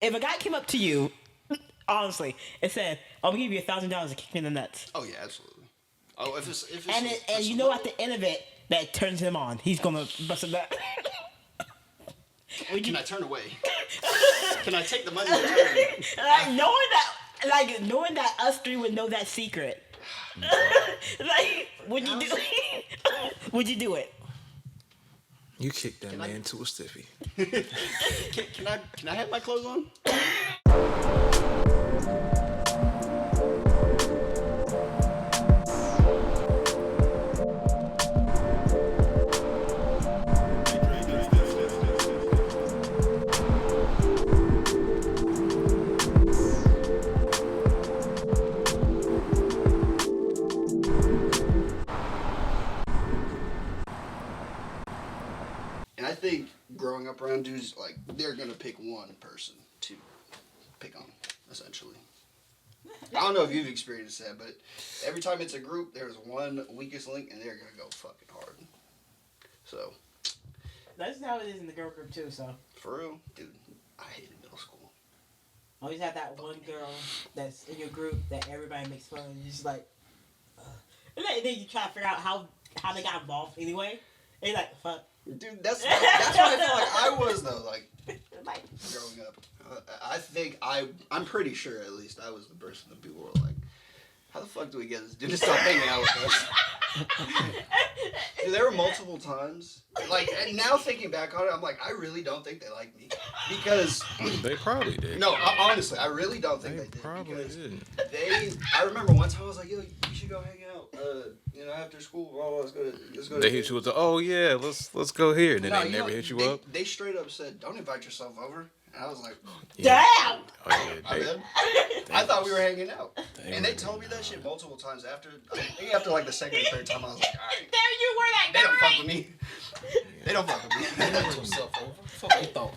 If a guy came up to you, honestly, and said, "I'm gonna give you $1,000 to kick me in the nuts," Oh yeah, absolutely. Oh, if it's and you know at the end of it that turns him on, he's gonna bust a nut. can I turn away? Can I take the money and turn? Knowing that us three would know that secret. Would you do? Would you do it? You kicked that man to a stiffy. Can I have my clothes on? And I think growing up around dudes, like, they're gonna pick one person to pick on, essentially. I don't know if you've experienced that, but every time it's a group, there's one weakest link, and they're gonna go fucking hard. So. That's how it is in the girl group too. So. For real, dude, I hated middle school. Always have that one girl that's in your group that everybody makes fun of. And you're just like, and then you try to figure out how they got involved anyway. And you're like, fuck. Dude, that's what I feel like I was though. Like growing up, I'm pretty sure at least I was the person that people were like, how the fuck do we get this dude to stop hanging out with us? Dude, there were multiple times. Like, and now thinking back on it, I'm like, I really don't think they liked me because they probably did. No, honestly, I really don't think they did. Probably did. I remember one time I was like, yo, you should go hang out. After school, let's go. They hit you with the, oh yeah, let's go here. And then they never hit you up. They straight up said, don't invite yourself over. And I was like, damn! Oh, yeah, I thought we were hanging out. And they told me that shit multiple times after. I think after like the second or third time, I was like, all right. There you were that guy. They don't fuck with me. They don't fuck with me. They invite yourself over. Fuck you thought.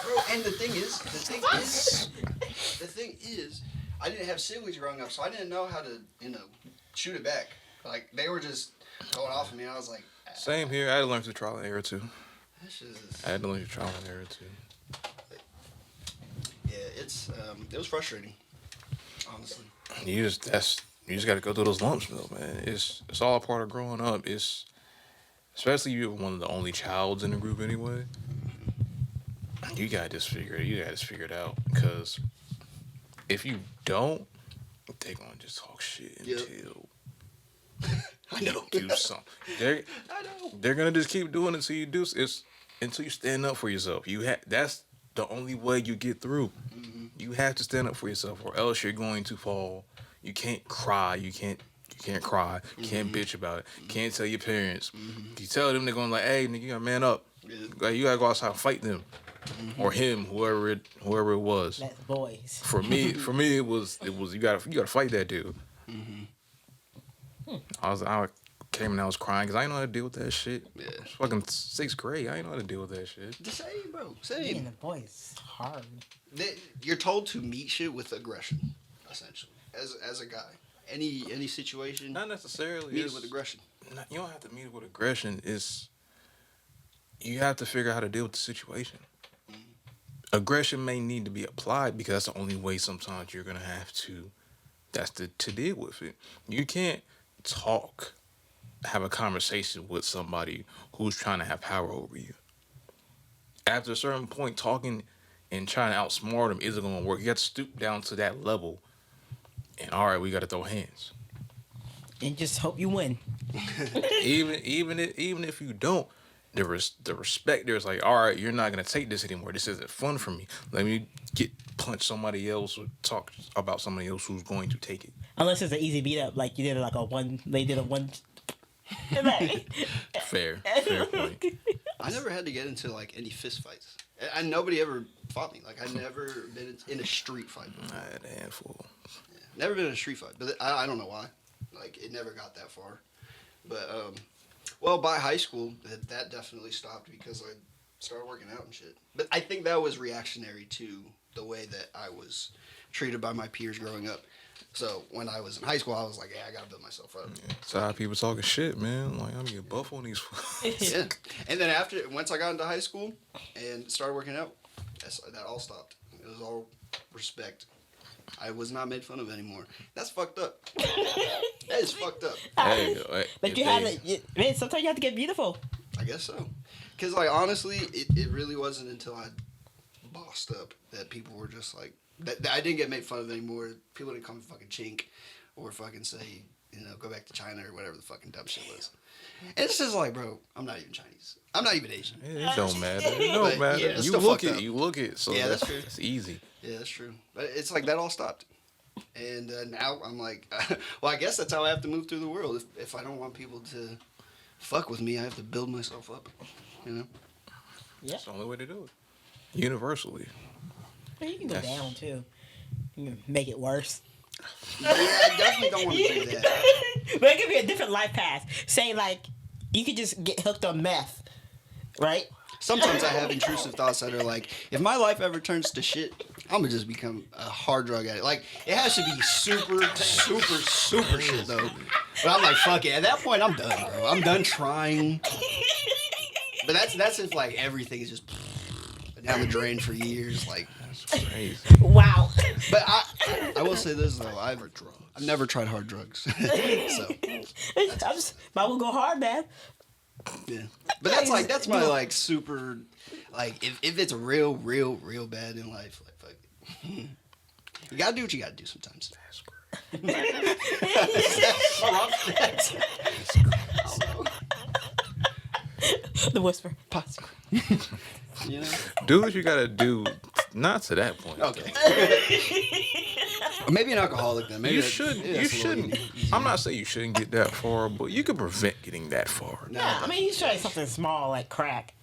Bro, and the thing is, I didn't have siblings growing up, so I didn't know how to, shoot it back. Like, they were just going off of me, and I was like... Same here. I had to learn through trial and error, too. I had to learn through trial and error, too. Yeah, it was frustrating, honestly. You just got to go through those lumps, though, man. It's all a part of growing up. Especially if you're one of the only childs in the group anyway. You got to just figure it out, because if you don't, they're going to just talk shit until... I know. Do something. They're gonna just keep doing it until you do. Until you stand up for yourself. That's the only way you get through. Mm-hmm. You have to stand up for yourself, or else you're going to fall. You can't cry. You can't cry. You can't bitch about it. Mm-hmm. Can't tell your parents. Mm-hmm. You tell them, they're going like, "Hey, nigga, you gotta man up. Yeah. You gotta go outside and fight them." Mm-hmm. Or him, whoever it was. That's boys. For me, it was you gotta fight that dude. Mm-hmm. I came and I was crying because I didn't know how to deal with that shit. Yeah. It was fucking 6th grade. I didn't know how to deal with that shit. The same, bro. Same. Being the boys hard. You're told to meet shit with aggression, essentially. As a guy, any situation. Not necessarily. Meet it with aggression. You don't have to meet it with aggression. You have to figure out how to deal with the situation. Mm-hmm. Aggression may need to be applied because that's the only way sometimes you're gonna have to. That's to deal with it. You can't have a conversation with somebody who's trying to have power over you. After a certain point, talking and trying to outsmart them isn't going to work. You have to stoop down to that level, and all right, we got to throw hands. And just hope you win. even if you don't, the respect there's like, all right, you're not going to take this anymore. This isn't fun for me. Let me punch somebody else or talk about somebody else who's going to take it. Unless it's an easy beat up, like you did they did a one. Fair point. I never had to get into like any fist fights. And nobody ever fought me. Like I never been in a street fight before. I had a handful. Yeah, never been in a street fight, but I don't know why. Like it never got that far. But well, by high school, that definitely stopped because I started working out and shit. But I think that was reactionary to the way that I was treated by my peers growing up. So when I was in high school, I was like, yeah, I gotta build myself up. Yeah. That's how people talking shit, man. Like, I'm gonna get buff on these. Yeah. And then once I got into high school and started working out, that all stopped. It was all respect. I was not made fun of anymore. That's fucked up. That is fucked up. Hey, But you have to, man, sometimes you have to get beautiful. I guess so. Because, like, honestly, it really wasn't until I bossed up that people were just like, that I didn't get made fun of anymore. People didn't call me fucking chink or fucking say, go back to China or whatever the fucking dumb shit was. And it's just like, bro, I'm not even Chinese. I'm not even Asian. It don't matter. It don't matter. Yeah, it's you still look fucked it. up. You look it. So Yeah, that's that's true. That's easy. Yeah, that's true. But it's like that all stopped. And now I'm like, well, I guess that's how I have to move through the world. If I don't want people to fuck with me, I have to build myself up. Yeah. That's the only way to do it. Universally. Well, you can go down too. You can make it worse. Yeah, I definitely don't want to do that. But it could be a different life path. Say like you could just get hooked on meth, right? Sometimes I have intrusive thoughts that are like, if my life ever turns to shit, I'm gonna just become a hard drug addict. Like, it has to be super, super, super shit though. But I'm like, fuck it. At that point, I'm done, bro. I'm done trying. But that's if like everything is just down the drain for years. Like, That's crazy. Wow. but I will say this though, I've never tried hard drugs. So I just might well go hard, man. yeah. But that's my like super, like if it's real bad in life, like fuck it. You gotta do what you gotta do sometimes. The whisper. Pause. You know? Do what you gotta do. Not to that point. Okay. Or maybe an alcoholic then. Maybe You that- should. yeah, You that's a little shouldn't. easier. I'm not saying you shouldn't get that far, but you could prevent getting that far. Yeah, I mean, you try something small like crack.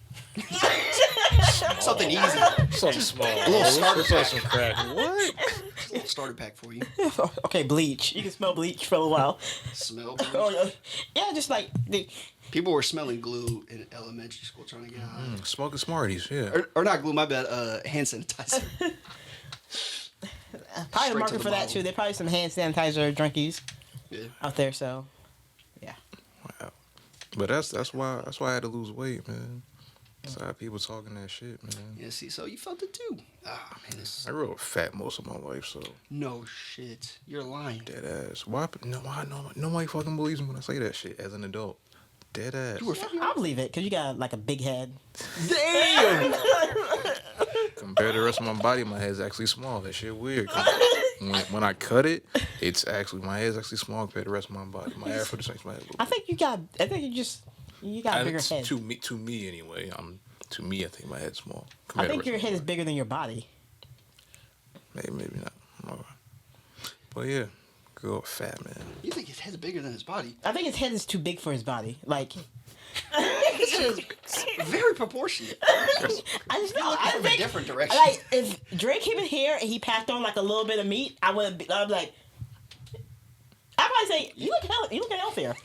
Something easy. Something small. A little starter pack. Some crack. What? Just a little starter pack for you. Okay, bleach. You can smell bleach for a while. Smell. Oh, yeah, just like People were smelling glue in elementary school trying to get high. Smoking Smarties, yeah. Or not glue, my bad, hand sanitizer. probably Straight a to market the for that bottle. too. There's probably some hand sanitizer drunkies Yeah. out there. So, yeah. Wow. But that's why I had to lose weight, man. So I had people talking that shit, man. Yeah, see, so you felt it too. Ah, man, it's I grew up fat most of my life, so no shit. You're lying. dead ass. Why? No, nobody fucking believes me when I say that shit as an adult. Dead ass. You were fat. I believe it because you got like a big head. Damn. Compared to the rest of my body, my head's actually small. That shit weird. When I cut it, my head's actually small compared to the rest of my body. My afro just makes my head look. I think you got a bigger head. To me anyway. To me, I think my head's small. I compared to think the your rest of head my is bigger than your body. body. Maybe not. All right. But yeah, grew up fat, man. You think his head's bigger than his body? I think his head is too big for his body. Like, His head is very proportionate. I just know. I From a think different direction. like if Drake came in here and he packed on like a little bit of meat, I'd be like, I'd probably say you look healthier.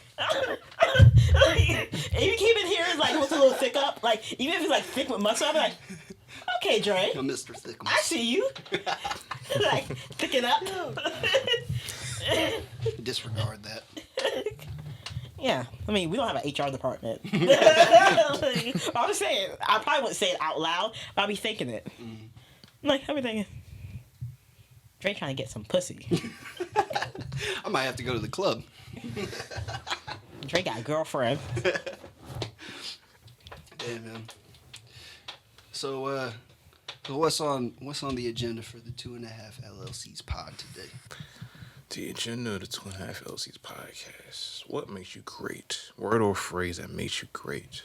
If you came in here and like it was a little thick up, like even if it's like thick with muscle, I'd be like, okay, Drake, I'm Mr. Thickums. I see you. Like thicken up. Disregard that. Yeah, I mean, we don't have an HR department. I'm just saying, I probably wouldn't say it out loud, but I'll be thinking it. Like, I'll be thinking, Drake trying to get some pussy. I might have to go to the club. Drake got a girlfriend. Damn, man. So what's on the agenda for the 2.5 LLCs pod today? The agenda of the 2.5 LLCs podcast. What makes you great? Word or phrase that makes you great?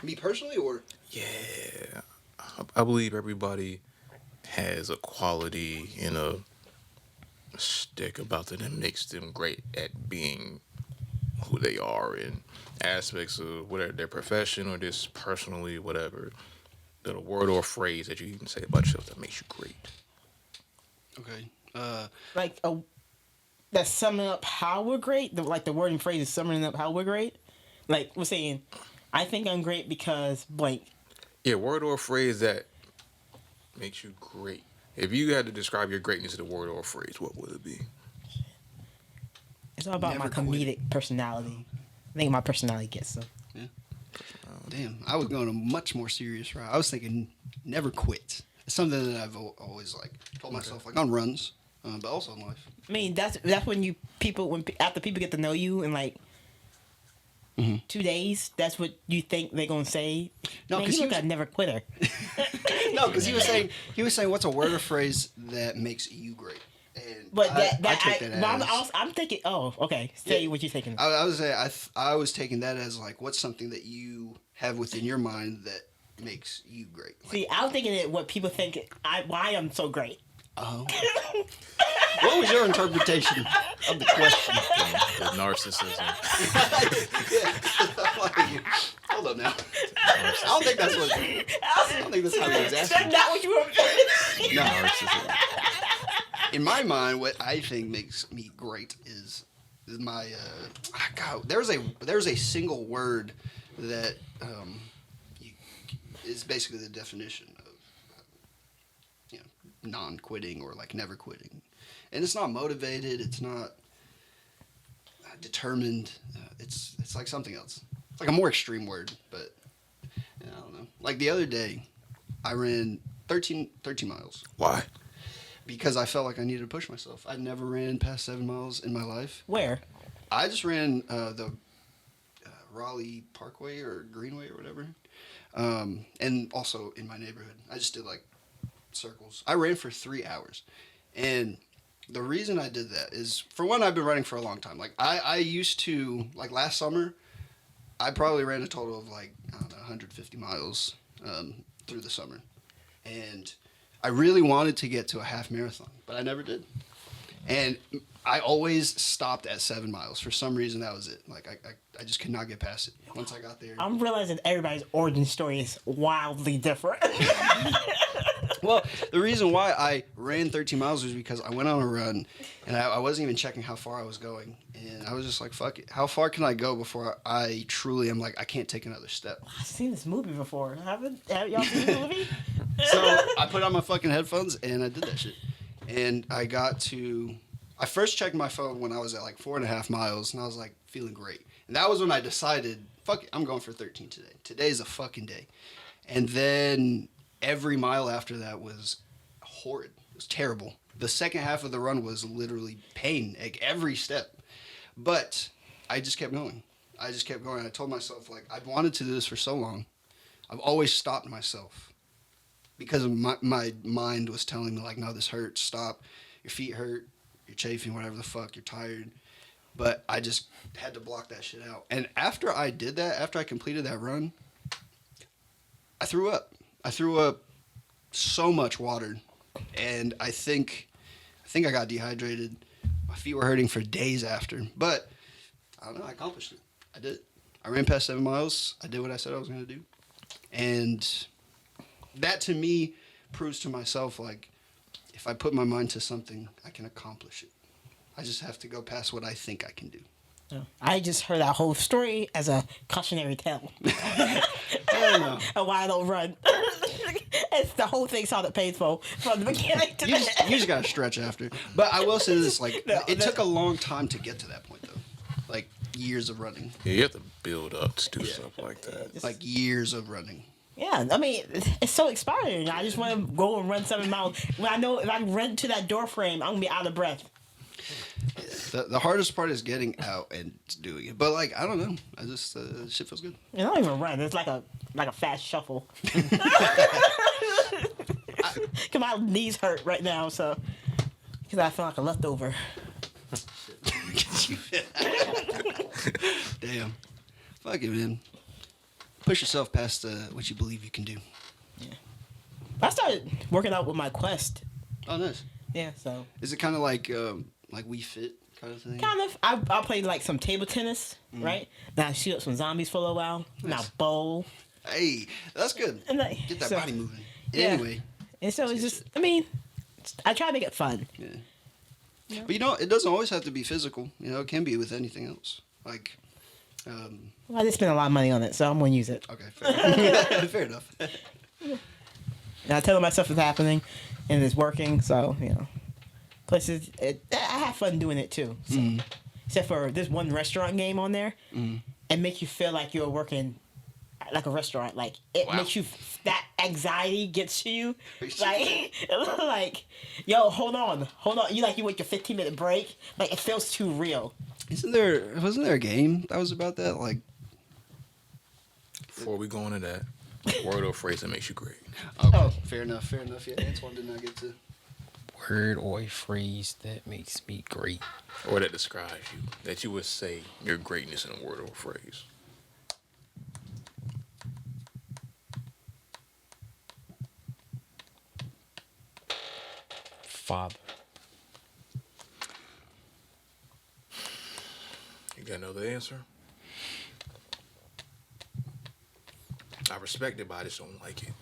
Me personally, or Yeah. I believe everybody has a quality and a stick about them that makes them great at being who they are in aspects of whatever their profession or just personally, whatever. The word or phrase that you can say about yourself that makes you great. okay? Like, that's summing up how we're great. The word and phrase is summing up how we're great. Like, we're saying, I think I'm great because blank. Yeah, word or phrase that makes you great. If you had to describe your greatness in a word or a phrase, what would it be? It's all about Never my quit. comedic personality. I think my personality gets some. Yeah. Damn, I was going a much more serious route. I was thinking never quit. It's something that I've always like told myself, like on runs, but also in life. I mean, that's when after people get to know you in like 2 days, that's what you think they're gonna say. No, Man, because you look like a never quitter. No, because he was saying what's a word or phrase that makes you great. And But I took that as, I'm thinking. Oh, okay. Say what you're thinking. I was saying I was taking that as like what's something that you have within your mind that makes you great. Like, See, I was thinking it what people think. Why I'm so great. oh. What was your interpretation of the question? The narcissism. Hold up now. I don't think that's what. I don't think that's how he was asking. That's not what you were. No. Narcissism. In my mind, what I think makes me great is my. God, there's a single word that is basically the definition of non-quitting or like never quitting, and it's not motivated. It's not determined. It's like something else. It's like a more extreme word, but I don't know. Like the other day, I ran 13 miles. Why? Because I felt like I needed to push myself. I never ran past 7 miles in my life. Where? I just ran the Raleigh Parkway or Greenway or whatever. And also in my neighborhood. I just did like circles. I ran for 3 hours. And the reason I did that is, for one, I've been running for a long time. Like I used to, like last summer, I probably ran a total of like, I don't know, 150 miles through the summer. And I really wanted to get to a half marathon, but I never did. And I always stopped at 7 miles. For some reason, that was it. Like, I just could not get past it. Once I got there. I'm realizing everybody's origin story is wildly different. Well, the reason why I ran 13 miles was because I went on a run, and I wasn't even checking how far I was going. And I was just like, fuck it. How far can I go before I truly am like, I can't take another step? I've seen this movie before. Have y'all seen the movie? So I put on my fucking headphones, and I did that shit. And I first checked my phone when I was at like 4.5 miles, and I was like feeling great. And that was when I decided, fuck it, I'm going for 13 today. Today's a fucking day. And then every mile after that was horrid. It was terrible. The second half of the run was literally pain, like every step. But I just kept going. I told myself, like, I've wanted to do this for so long. I've always stopped myself because my mind was telling me, like, no, this hurts. Stop. Your feet hurt. You're chafing, whatever the fuck. You're tired. But I just had to block that shit out. And after I did that, after I completed that run, I threw up. I threw up so much water. And I think I got dehydrated. My feet were hurting for days after. But I don't know. I accomplished it. I did. I ran past 7 miles. I did what I said I was going to do. And that, to me, proves to myself, like, if I put my mind to something, I can accomplish it. I just have to go past what I think I can do. I just heard that whole story as a cautionary tale. Hell no. And why I don't run. It's the whole thing's how it pays for from the beginning to the You end. just got to stretch after. But I will say this, like, it took a long time to get to that point, though. Like, years of running. Yeah, you have to build up to do stuff like that. Like, years of running. Yeah, I mean, it's so inspiring. I just want to go and run 7 miles. When I know if I run to that door frame, I'm going to be out of breath. The hardest part is getting out and doing it. But, like, I don't know. I just, shit feels good. I don't even run. It's like a fast shuffle. Cause my knees hurt right now, so because I feel like a leftover. Damn. Fuck it, man. Push yourself past what you believe you can do. Yeah. I started working out with my Quest. Oh, nice. Yeah, so. Is it kind of like We Fit kind of thing? Kind of. I played like some table tennis, right? Now I shoot up some zombies for a little while. Now bowl. Hey, that's good. And like, Get that so, body moving. Yeah. Anyway. And so it's just, I mean, I try to make it fun. Yeah. But it doesn't always have to be physical. It can be with anything else. Like, Well, I just spent a lot of money on it, so I'm going to use it. okay, fair, fair enough. And I tell myself it's happening, and it's working, so, Plus, I have fun doing it, too. So. Except for this one restaurant game on there, it makes you feel like you're working like a restaurant. Like it Wow. makes you that anxiety gets to you. Like like yo, hold on. You like you with your 15-minute break. Like it feels too real. Wasn't there a game that was about that? Like, Before we go into that, word or phrase that makes you great. okay, Oh. fair enough. Yeah, Antwon did not get to. Word or a phrase that makes me great. Or that describes you. That you would say your greatness in a word or phrase. Father. You got another answer? I respect it, but I just don't like it.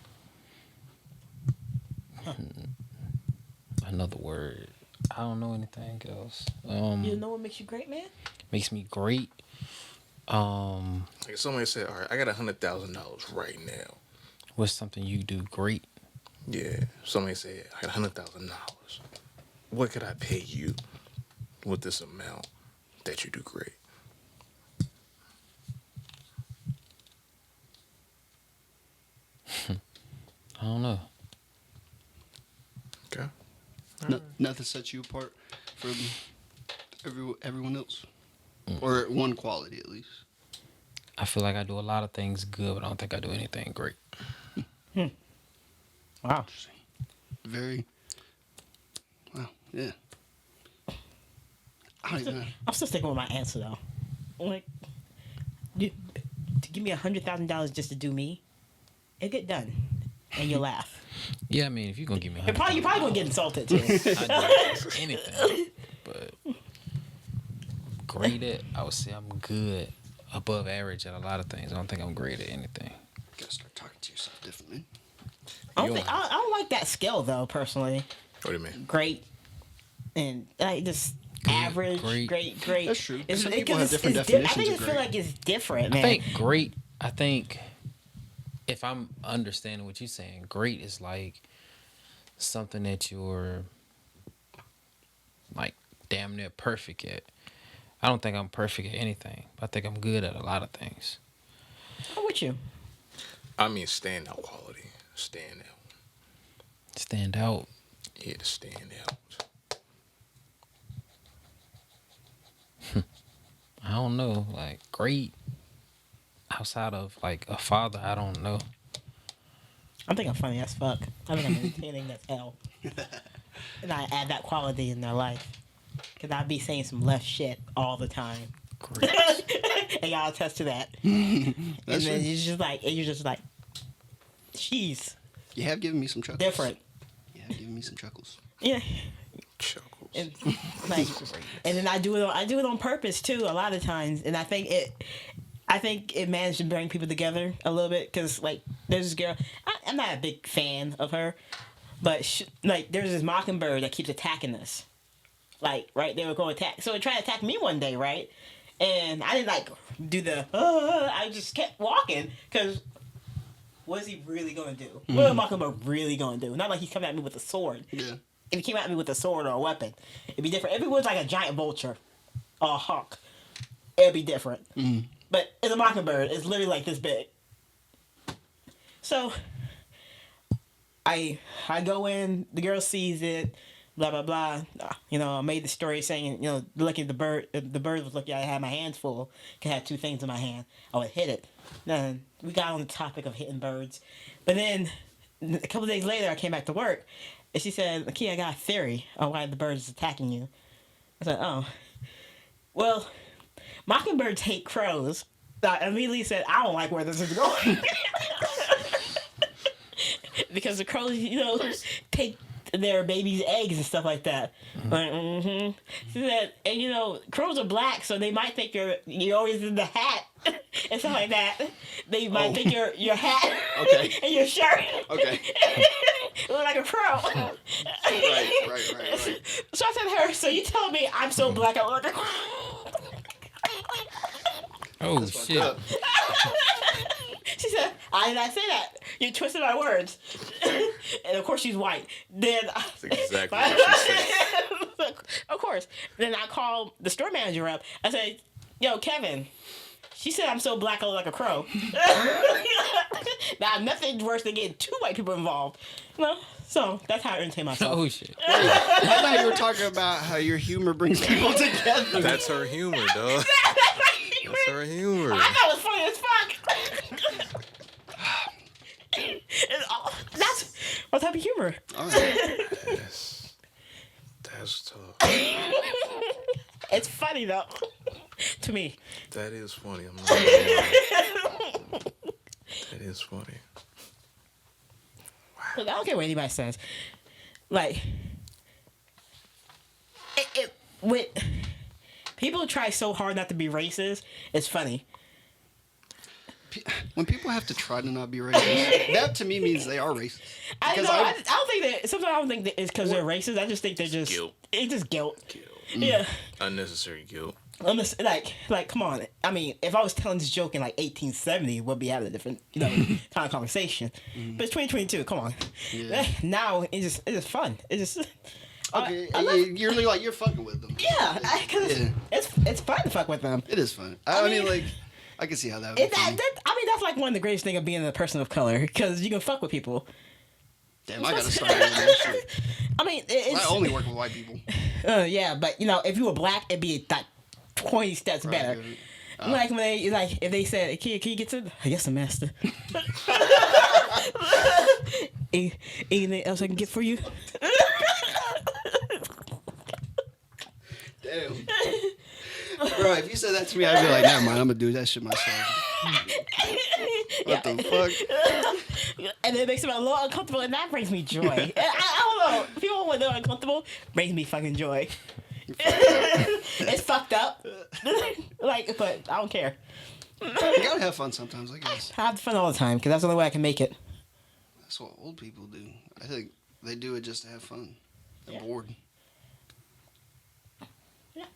Another word. I don't know anything else. You know what makes you great, man? Makes me great. Like if somebody said, all right, I got $100,000 right now. What's something you do great? Yeah. Somebody said, I got $100,000. What could I pay you with this amount that you do great? I don't know. Okay. Nothing sets you apart from everyone else, or one quality at least. I feel like I do a lot of things good, but I don't think I do anything great. Wow. Very. Wow. Yeah. I don't even know. I'm still sticking with my answer though. Like, to give me $100,000 just to do me, it'll get done, and you'll laugh. Yeah, I mean, if you're gonna give me You're probably gonna get insulted too. I do anything, but great at, I would say I'm good, above average at a lot of things. I don't think I'm great at anything. Gotta start talking to yourself differently. I don't like that skill though, personally. What do you mean? Great and like just Good, average, great. great. That's true. It's, Some it, people have different I definitions think of I feel great. like it's different, man. I think if I'm understanding what you're saying, great is like something that you're like damn near perfect at. I don't think I'm perfect at anything, but I think I'm good at a lot of things. I'm with you. I mean standout quality. Stand out. Stand out. Yeah, to stand out. I don't know, like great outside of like a father. I don't know. I think I'm funny as fuck. I think I'm entertaining as hell. And I add that quality in their life. Because I be saying some left shit all the time. Great. And y'all attest to that. That's And then true. you're just like, jeez, You have given me some chuckles. different. You have given me some chuckles. Yeah. Chuckles. And, like, and then I do it on purpose too, a lot of times. And I think it managed to bring people together a little bit. Because, like, there's this girl, I'm not a big fan of her. But, like, there's this mockingbird that keeps attacking us. Like, right, they were going to attack. So it tried to attack me one day, right? And I didn't, like, do the, I just kept walking. Because what is he really going to do? What is a mockingbird really going to do? Not like he's coming at me with a sword. Yeah. If he came at me with a sword or a weapon, it'd be different. If it was like a giant vulture or a hawk, it'd be different. But it's a mockingbird. It's literally like this big. So I go in, the girl sees it, blah blah blah. You know, I made the story saying, you know, looking at the bird was looking. I had my hands full. I had two things in my hand. I would hit it. Then we got on the topic of hitting birds, but then a couple days later, I came back to work, and she said, "Key, I got a theory on why the bird is attacking you." I said, "Oh, well, mockingbirds hate crows." So I immediately said, "I don't like where this is going." Because the crows, you know, take their babies' eggs and stuff like that. Like, She said, and you know, crows are black, so they might think you're always in the hat and stuff like that. They might think your hat Okay. and your shirt Okay. look like a crow. Right. So I said to her, "So you tell me I'm so black I look like a crow?" Oh Fucked shit! up. She said, "I did not say that. You twisted my words." And of course she's white. Then That's exactly what she said. Of course. Then I called the store manager up. I said, "Yo, Kevin, She said I'm so black I look like a crow. Now, nothing worse than getting 2 white people involved. No, so that's how I entertain myself. Oh shit. I thought you were talking about how your humor brings people together. That's her humor, dog. That's her humor. I thought it was funny as fuck. That's what type of humor. All right. That's tough. It's funny though. To me. That is funny. I'm not gonna lie. That is funny. Look, I don't care what anybody says. Like, with people try so hard not to be racist, it's funny. When people have to try to not be racist, that to me means they are racist. I Because don't think that. Sometimes I don't think that it's because they're racist. I just think they're just guilt. It's just guilt. Guilt. Yeah. Unnecessary guilt. Like, come on. I mean, if I was telling this joke in like 1870, we'll be having a different, kind of conversation. But it's 2022. Come on. Yeah. Now it's just fun. It's just. okay, you're really like you're fucking with them. Yeah, because Yeah. it's fun to fuck with them. It is fun. I mean, like, I can see how that would be fun. That's like one of the greatest things of being a person of color because you can fuck with people. Damn, I gotta start doing that shit. I mean, it's. I only work with white people. Yeah, but if you were black, it'd be like 20 steps better. Right. Like when if they said, "Can you get to?" Yes, master. Anything else I can get for you? Damn. Bro, if you said that to me, I'd be like, never mind, I'm gonna do that shit myself. What the fuck? And it makes me a little uncomfortable, and that brings me joy. I don't know. People when they're uncomfortable brings me fucking joy. It's fucked up. But I don't care. You gotta have fun sometimes, I guess. I have fun all the time because that's the only way I can make it. That's what old people do. I think they do it just to have fun. They're Yeah. bored. Yeah.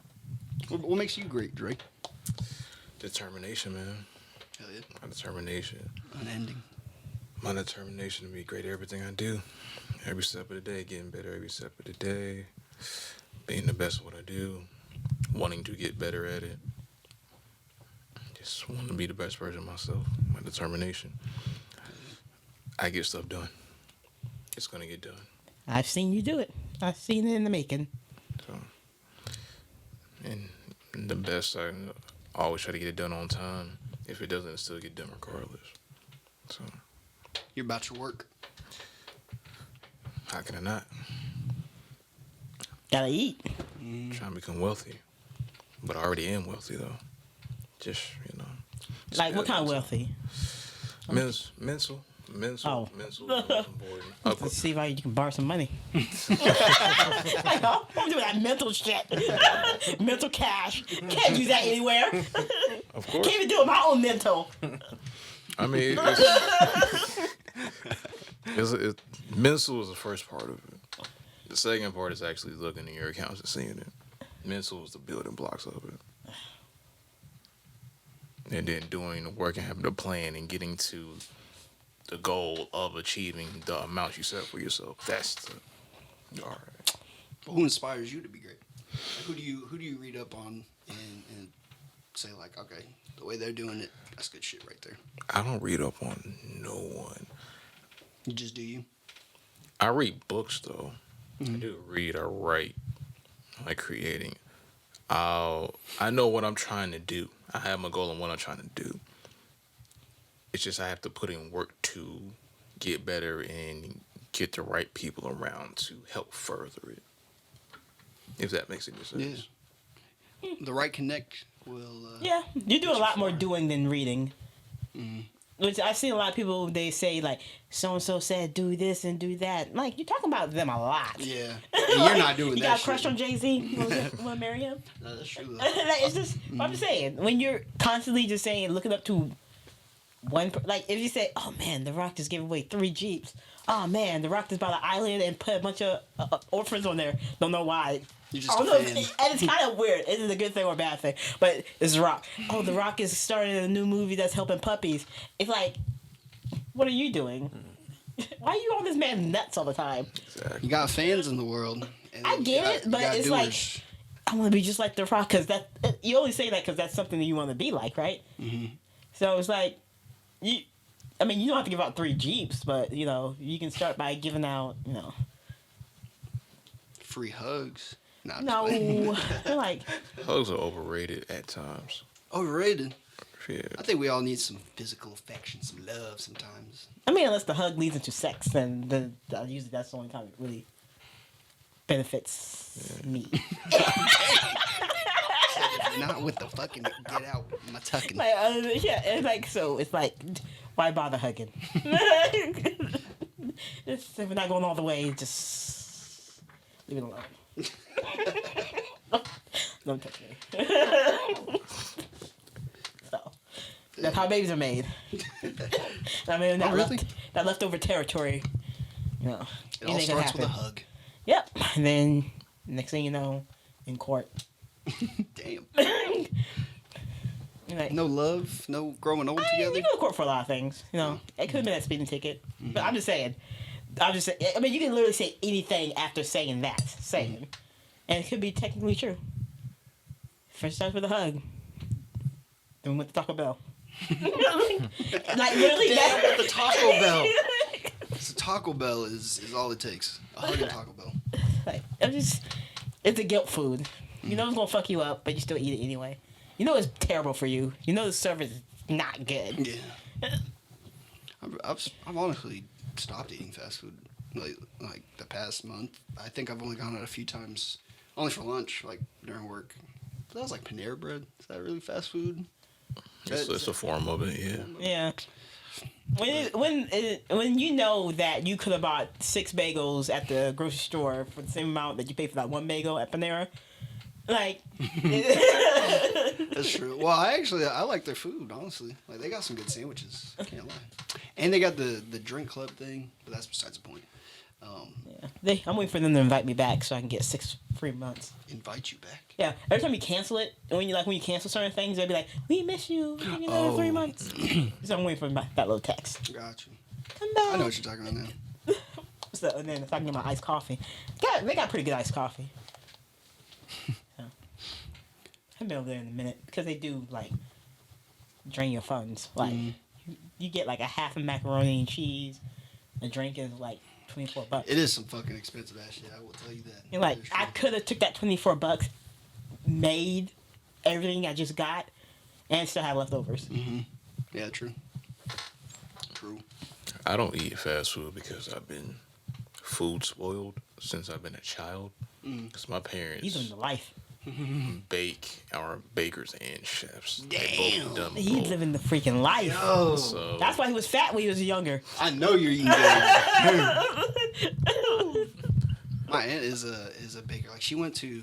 What makes you great, Drake? Determination, man. Hell yeah. My determination. Unending. My determination to be great at everything I do. Every step of the day, getting better every step of the day. Being the best at what I do. Wanting to get better at it. Just want to be the best version of myself. My determination. I get stuff done. It's going to get done. I've seen you do it. I've seen it in the making. So, and the best, I always try to get it done on time. If it doesn't, it still get done regardless. So, You're about your work. how can I not? Gotta eat. Trying to become wealthy. But I already am wealthy, though. Just, just Like, what gotta kind of do wealthy? Mental. Oh. Mental is most important. Let's see if you can borrow some money. I'm doing that mental shit. Mental cash. Can't use that anywhere. Of course. Can't even do it my own mental. I mean, mental is the first part of it. The second part is actually looking in your accounts and seeing it. Mental is the building blocks of it. And then doing the work and having a plan and getting to the goal of achieving the amount you set for yourself. That's the all right. But who inspires you to be great? Like, who do you read up on and say like, okay, the way they're doing it, that's good shit right there. I don't read up on no one. You just do you. I read books though. I do read. I write. I like creating. I know what I'm trying to do. I have my goal on what I'm trying to do. It's just I have to put in work to get better and get the right people around to help further it. If that makes any sense. Yeah. The right connect will. Yeah, you do a lot more doing than reading. Which I've seen a lot of people, they say, like, so-and-so said do this and do that. Like, you're talking about them a lot. Yeah. And you're not doing You that got a shit. crush on Jay-Z? You want to marry him? No, that's true though. Like, it's just, I'm just saying, when you're constantly just saying, looking up to one, like, if you say, oh, man, The Rock just gave away 3 Jeeps. Oh, man, The Rock just bought an island and put a bunch of orphans on there. Don't know why. You're just I a don't know, fan. and it's kind of weird. Is it a good thing or a bad thing? But it's The Rock. Oh, The Rock is starting a new movie that's helping puppies. It's like, what are you doing? Why are you on this man's nuts all the time? Exactly. You got fans in the world. And I get it, but you got it's like, doers. I want to be just like The Rock, because you only say that because that's something that you want to be like, right? Mm-hmm. So it's like, you don't have to give out 3 Jeeps, but, you can start by giving out, Free hugs. Nah, I'm just no, playing. they're like, Hugs are overrated at times. Overrated. Yeah. I think we all need some physical affection, some love sometimes. unless the hug leads into sex, then usually that's the only time it really benefits me. Not with the fucking get out my tucking. So it's like, why bother hugging? If we're not going all the way, just leave it alone. Don't touch me. So that's how babies are made. Really? That leftover territory, It all anything can starts with a happen. hug. Yep. And then next thing you know, in court. Damn. You're like, No love, no growing old you together. go to court for a lot of things. It could have been that speeding ticket. But I'm just saying. You can literally say anything after saying that. And it could be technically true. First starts with a hug. Then we went to Taco Bell. Like, literally, Damn, with the Taco Bell. So Taco Bell is all it takes. A hug and Taco Bell. Like, it's a guilt food. You know it's gonna fuck you up, but you still eat it anyway. You know it's terrible for you. You know the service is not good. Yeah. I've honestly stopped eating fast food like the past month. I think I've only gone out a few times, only for lunch, like during work. But that was like Panera bread. Is that really fast food? It's a form of it, yeah. Yeah. When you know that you could have bought 6 bagels at the grocery store for the same amount that you paid for that one bagel at Panera, like. That's true. Well, I like their food, honestly. Like they got some good sandwiches. I can't lie. And they got the drink club thing, but that's besides the point. Yeah. I'm waiting for them to invite me back so I can get 6 free months. Invite you back. Yeah. Every time you cancel it, when you cancel certain things, they'll be like, "We miss you. You get another 3 months." So I'm waiting for that little text. Got you. I'm back. I know what you're talking about now. So, and then if I can get my iced coffee, they got pretty good iced coffee. So, I've been over there in a minute because they do drain your funds. Like you get like a half a macaroni and cheese. A drink is like $24. It is some fucking expensive ass shit. I will tell you that. And like That is I true. could have took that $24, made everything I just got, and still have leftovers. Yeah, true. True. I don't eat fast food because I've been food spoiled since I've been a child. Because my parents He's living the life. are bakers and chefs. They Damn. both done He's both. living the freaking life. Oh, So That's why he was fat when he was younger. I know you're eating good. My aunt is a baker. Like she went to,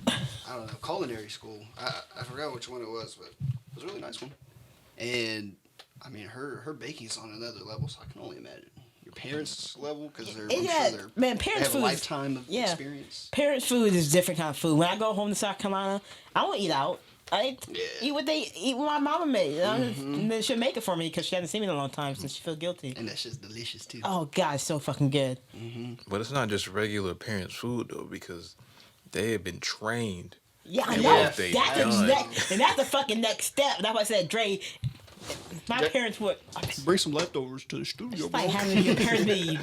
I don't know, culinary school. I forgot which one it was, but it was a really nice one. And I mean, her baking is on another level, so I can only imagine your parents' level because I'm sure they parents' have a food. lifetime of experience. Parents' food is different kind of food. When I go home to South Carolina, I won't eat out. I eat what my mama made. And then she'll make it for me because she hasn't seen me in a long time since she feels guilty. And that shit's delicious too. Oh God, it's so fucking good. But it's not just regular parents' food though, because they have been trained. Yeah, I in know. what they That's done. that's the fucking next step. That's why I said, Dre. My parents would. Bring some leftovers to the studio, It's like having your parents be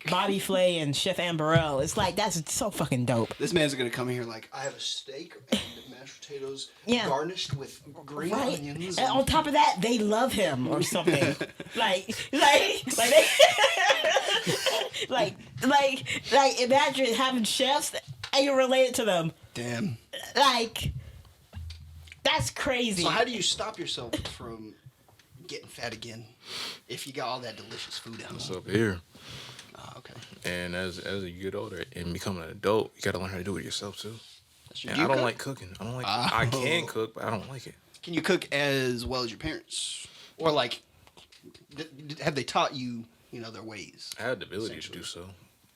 Bobby Flay and Chef Amberell. It's like that's so fucking dope. This man's gonna come in here like I have a steak and mashed potatoes garnished with green Right, onions. and on top of that, they love him or something. like they, like imagine having chefs and you're related to them. Damn. Like that's crazy. So how do you stop yourself from getting fat again if you got all that delicious food at It's home? up here. Oh, okay. And as you get older and become an adult, you gotta learn how to do it yourself too. Do And you I don't cook? like cooking. I don't like. Oh. I can cook, but I don't like it. Can you cook as well as your parents, or like, have they taught you, their ways? I had the ability to do so,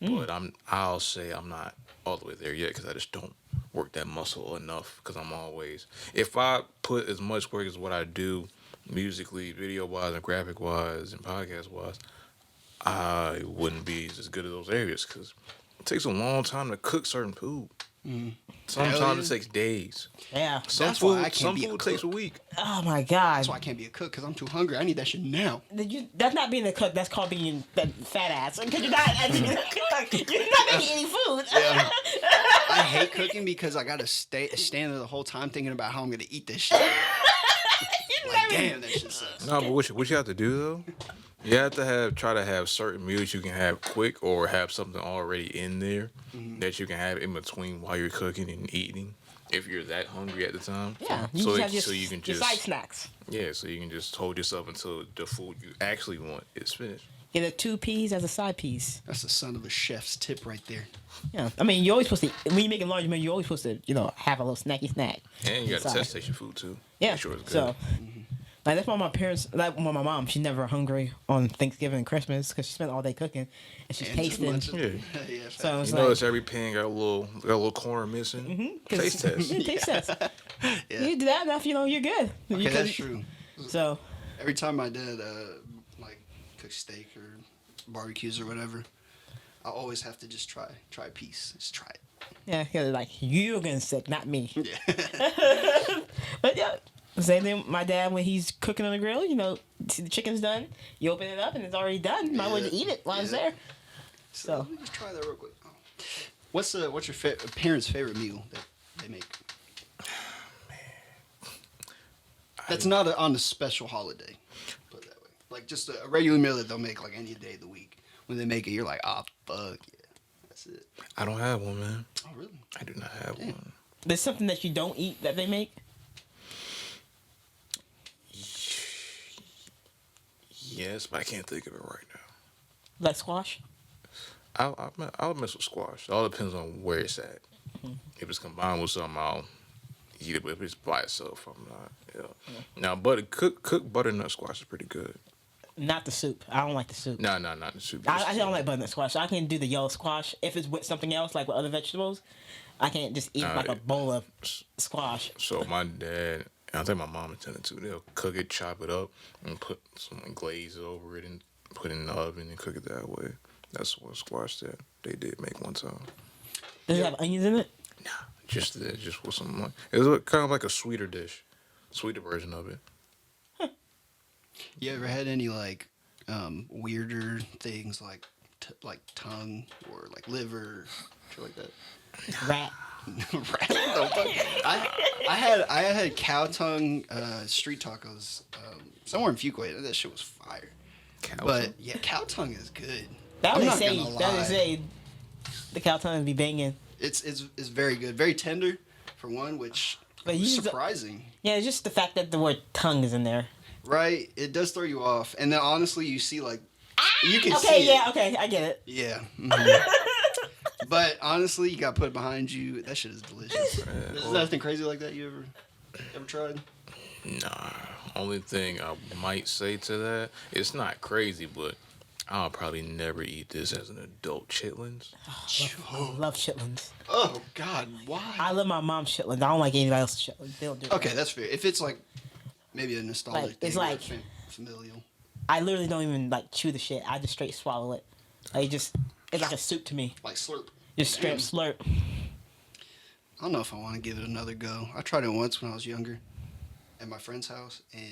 but I'll say I'm not all the way there yet because I just don't work that muscle enough. Because I'm always, if I put as much work as what I do, musically, video wise, and graphic wise, and podcast wise, I wouldn't be as good at those areas because it takes a long time to cook certain food. Sometimes it takes days. Yeah. That's why I can't be a food takes a cook. week. Oh my god. That's why I can't be a cook, because I'm too hungry. I need that shit now. That's not being a cook. That's called being a fat ass. Because you're not actually a cook. You're not making any food. Yeah. I hate cooking because I gotta stand there the whole time thinking about how I'm gonna eat this shit. Like, damn, that shit sucks. No, but what you have to do though, you have to try to have certain meals you can have quick, or have something already in there that you can have in between while you're cooking and eating. If you're that hungry at the time, Yeah. so just have you can your just side snacks. yeah, so you can just hold yourself until the food you actually want is finished. Get a 2 peas as a side piece. That's the son of a chef's tip right there. Yeah. I mean, you're always supposed to, when you make a large meal, you're always supposed to, have a little snacky snack. And you got to Inside. test your food too. Yeah. Make sure it's good. So, like, that's why my parents, like, my mom, she's never hungry on Thanksgiving and Christmas because she spent all day cooking and she's tasting. Yeah. So it's You like, notice every pan got a little corner missing. Taste test. Yeah, taste test. Yeah. You do that enough, you're good. Okay, You that's could- true. So, Every time my dad like cooks steak or barbecues or whatever, I always have to just try a piece. Just try it. yeah, because, like, you're getting sick, not me. Yeah. But, yeah. Same thing with my dad when he's cooking on the grill, see the chicken's done, you open it up and it's already done. Might as well just eat it while it's there. So let me just try that real quick. Oh. What's your parents' favorite meal that they make? That's not on a special holiday. Put it that way. Like just a regular meal that they'll make like any day of the week. When they make it, you're like, oh fuck yeah, that's it. I don't have one, man. Oh really? I do not have one. There's something that you don't eat that they make. Yes, but I can't think of it right now. Like squash. I'll mess with squash. It all depends on where it's at. If it's combined with something, I'll eat it. But if it's by itself, I'm not. Yeah. Now, cooked butternut squash is pretty good. Not the soup. I don't like the soup. No, not the soup. I don't like butternut squash. I can do the yellow squash if it's with something else, like with other vegetables. I can't just eat like a bowl of squash. So my dad, and I think my mom intended to, they'll cook it, chop it up, and put some glaze over it, and put it in the oven and cook it that way. That's what squash that they did make one time. Does it have onions in it? Nah, just with some like, it was kind of like a sweeter version of it. You ever had any like weirder things like tongue or like liver, shit like that? Rat. Rat? The fuck? I had cow tongue street tacos somewhere in Fuquay. That shit was fire. But yeah, cow tongue is good. I'm not gonna lie. That would say the cow tongue be banging. It's very good, very tender for one, which But was you- surprising. Yeah, it's just the fact that the word tongue is in there. Right, it does throw you off, and then honestly, you see like you can see Okay, it. yeah, okay, I get it. Yeah. Mhm. But honestly, you got put behind you. That shit is delicious. Is there nothing crazy like that you ever tried? Nah. Only thing I might say to that, it's not crazy, but I'll probably never eat this as an adult. Chitlins. I love chitlins. Oh God, why? I love my mom's chitlins. I don't like anybody else's chitlins. They don't do it. Okay, that's fair. If it's like maybe a nostalgic Like, thing, it's or like- familial. I literally don't even like chew the shit. I just straight swallow it. Like it's like a soup to me. Like slurp. Just straight up slurp. I don't know if I want to give it another go. I tried it once when I was younger, at my friend's house, and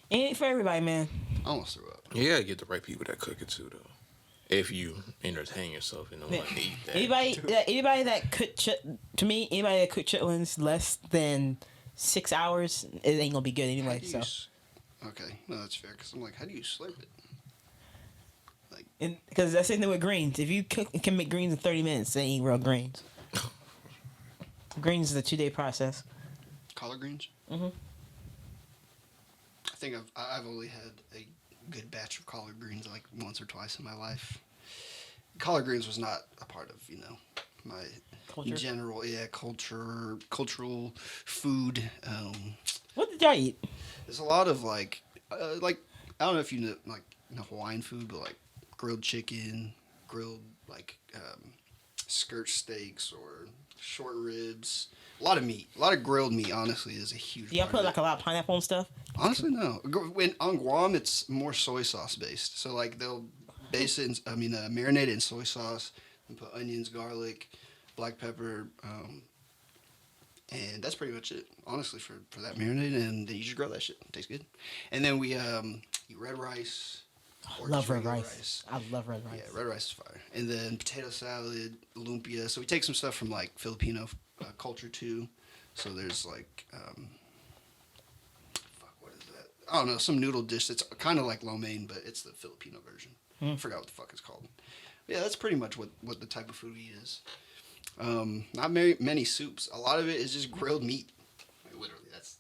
It ain't for everybody, man. I almost threw up. You gotta get the right people that cook it too, though. If you entertain yourself and don't want to eat that. Anybody that cook anybody that cook chitlins less than 6 hours, it ain't gonna be good anyway. How do So, you okay, no, that's fair. Cause I'm like, how do you slurp it? because that's the thing with greens. If you can make greens in 30 minutes, they ain't real greens. Greens is a 2-day process. Collard greens. Mhm. I think I've only had a good batch of collard greens like once or twice in my life. Collard greens was not a part of my Culture? general cultural food. What did y'all eat? There's a lot of like I don't know if you know like Hawaiian food, but like grilled chicken, grilled like skirt steaks or short ribs. A lot of meat, a lot of grilled meat. Honestly, is a huge. Do y'all part put of like it. a lot of pineapple and stuff? Honestly, no. When on Guam, it's more soy sauce based. So like they'll base it marinate it in soy sauce and put onions, garlic, black pepper, And that's pretty much it, honestly, for that marinade. And then you just grill that shit. It tastes good. And then we eat red rice. Or Love just red regular rice. I love red rice. Yeah, red rice is fire. And then potato salad, lumpia. So we take some stuff from like Filipino culture too. So there's like, fuck, what is that? I don't know, some noodle dish that's kind of like lo mein, but it's the Filipino version. I forgot what the fuck it's called. But yeah, that's pretty much what the type of food we eat is. Not many soups. A lot of it is just grilled meat. Like, literally, that's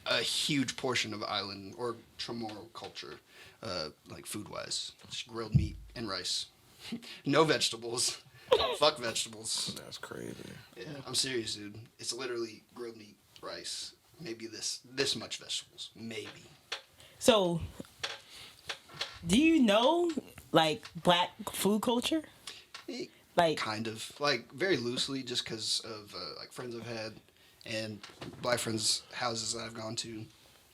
a huge portion of island or Chamorro culture, like food-wise. Just grilled meat and rice. No vegetables. Fuck vegetables. That's crazy. Yeah, I'm serious, dude. It's literally grilled meat, rice, maybe this much vegetables, maybe. So, do you know like black food culture? Like Kind of, like very loosely, just because of like friends I've had and black friends' houses that I've gone to.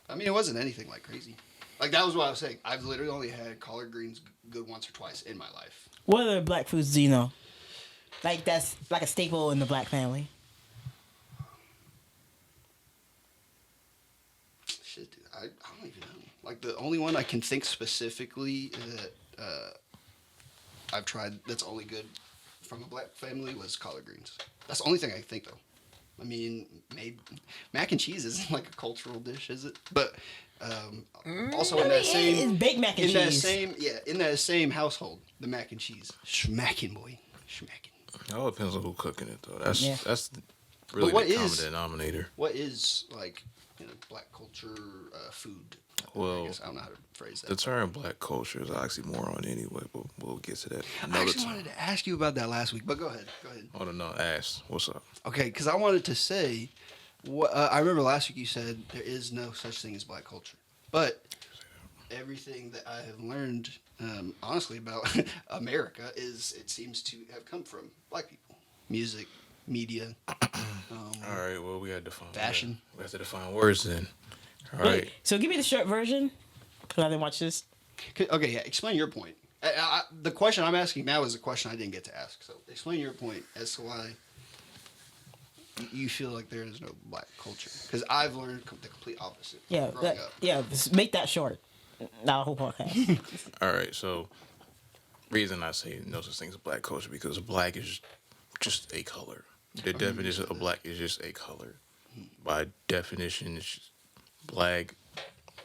I mean, it wasn't anything like crazy. Like that was what I was saying. I've literally only had collard greens good once or twice in my life. what other black foods do you know? Like that's like a staple in the black family. Shit, dude, I don't even know. Like the only one I can think specifically that I've tried that's only good from a black family was collard greens. That's the only thing I can think though. I mean, maybe mac and cheese isn't like a cultural dish, is it? But also in that It's same baked mac and in that cheese. same household, the mac and cheese, schmacking boy, schmacking. It all depends on who cooking it though. Yeah. That's really But what the common is- denominator. What is like black culture food? Well, I guess I don't know how to phrase that. The term black culture is oxymoron anyway, but we'll get to that I another actually time. wanted to ask you about that last week, but go ahead. Hold on, no, ask. What's up? Okay, because I wanted to say, I remember last week you said there is no such thing as black culture, but everything that I have learned, honestly, about America is it seems to have come from black people, music, media. All right, well, we got to define Fashion. We have to define words then. All Wait, right. so give me the short version, because I didn't watch this. Okay, yeah, explain your point. The question I'm asking now is a question I didn't get to ask. So explain your point as to why you feel like there is no black culture. Because I've learned the complete opposite. Yeah, growing up. just make that short. Not a whole podcast. All right, so reason I say no such thing as black culture because black is just a color. The definition of black is just a color. By definition, it's just black.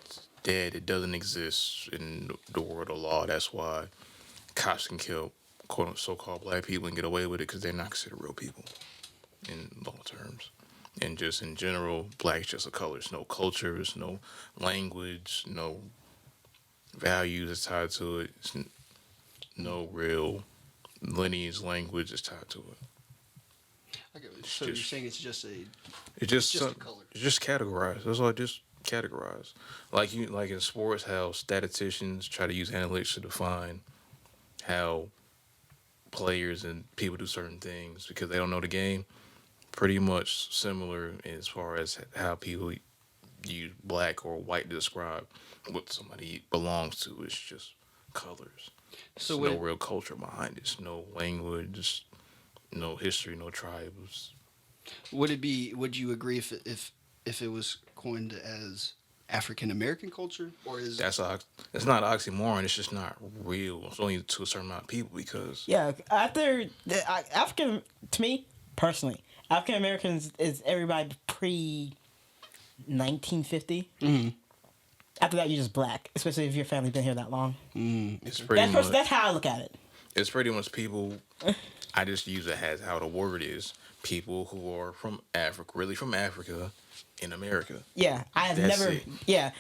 It's dead. It doesn't exist in the world of law. That's why cops can kill so-called black people and get away with it because they're not considered real people in law terms. And just in general, black is just a color. There's no culture. There's no language. No values is tied to it. It's no real lineage language is tied to it. Okay, so you're saying it's just a It's just a color. It's just categorized. That's all. Just categorized. Like in sports, how statisticians try to use analytics to define how players and people do certain things because they don't know the game. Pretty much similar as far as how people use black or white to describe what somebody belongs to. It's just colors. So There's no real culture behind it. There's no language. No history. No tribes. Would you agree if it was coined as African American culture, or is It's not oxymoron. It's just not real. It's only to a certain amount of people because Yeah, African, to me personally, African Americans is everybody pre 1950. Mm-hmm. After that, you're just black, especially if your family's been here that long. it's pretty much That's how I look at it. it's pretty much people. I just use it as how the word is. People who are from Africa, really from Africa, in America. Yeah, I have That's never. it. Yeah,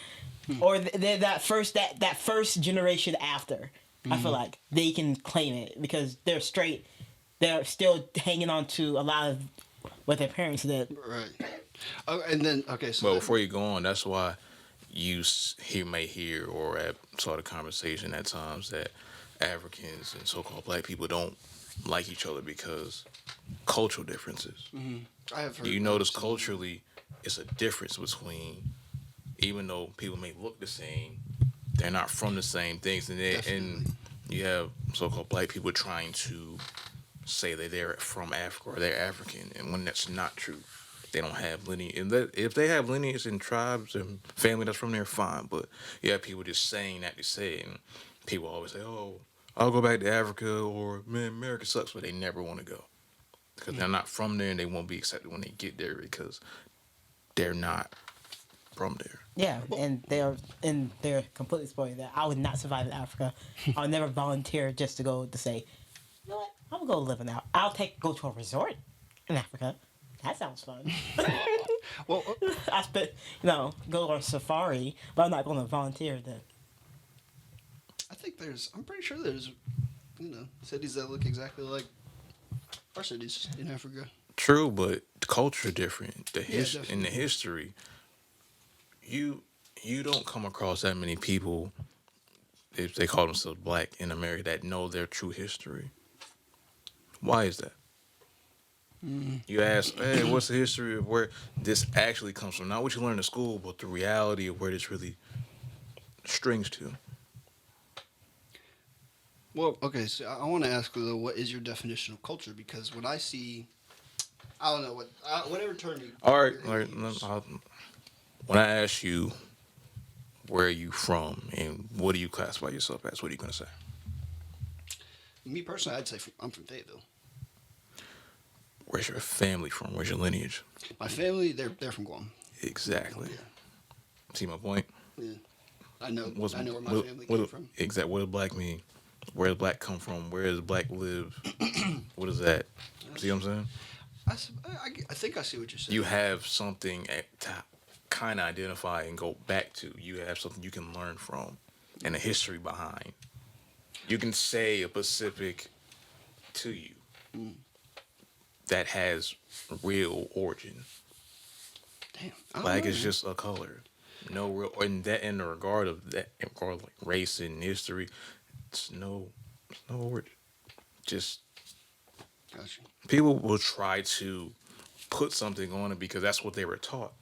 or that first generation after. I feel like they can claim it because they're straight. They're still hanging on to a lot of what their parents did. right? Oh, and then okay, so But before you go on, that's why you may hear or saw the conversation at times that Africans and so-called black people don't like each other because cultural differences. I have heard. Do you notice culturally it's a difference between, even though people may look the same, they're not from the same things, and Definitely. you have so-called black people trying to say that they're from Africa or they're African, and when that's not true. they don't have lineage. If they have lineage and tribes and family that's from there, fine. But yeah, people just saying that to say it. And people always say, "Oh, I'll go back to Africa," or "Man, America sucks," but they never want to go because they're not from there and they won't be accepted when they get there because they're not from there. Yeah, and they're completely spoiled that I would not survive in Africa. I would never volunteer just to go to say, you know what, I'm gonna go live in Africa. Go to a resort in Africa. That sounds fun. Well, I spent, go on a safari, but I'm not going to volunteer then. I think I'm pretty sure there's, cities that look exactly like our cities in Africa. True, but the culture different. In the definitely. history, you don't come across that many people if they call themselves black in America that know their true history. Why is that? You ask, hey, what's the history of where this actually comes from? Not what you learn in school, but the reality of where this really strings to. Well, okay, so I want to ask, though, what is your definition of culture? Because when I see, I don't know, whatever term you... All right, you're gonna use. when I ask you where are you from and what do you classify yourself as, what are you going to say? Me personally, I'd say I'm from Fayetteville. Where's your family from? Where's your lineage? My family, they're from Guam. Exactly. Yeah. See my point? Yeah. I know where my family came from. Exactly. What does black mean? Where does black come from? Where does black live? What is that? See what I'm saying? I think I see what you're saying. You have something to kind of identify and go back to. You have something you can learn from and a history behind. You can say a Pacific to you that has real origin. Damn. Black is just a color. No real, in the regard of that, in regard of like race and history, it's no origin. Just Gotcha. people will try to put something on it because that's what they were taught,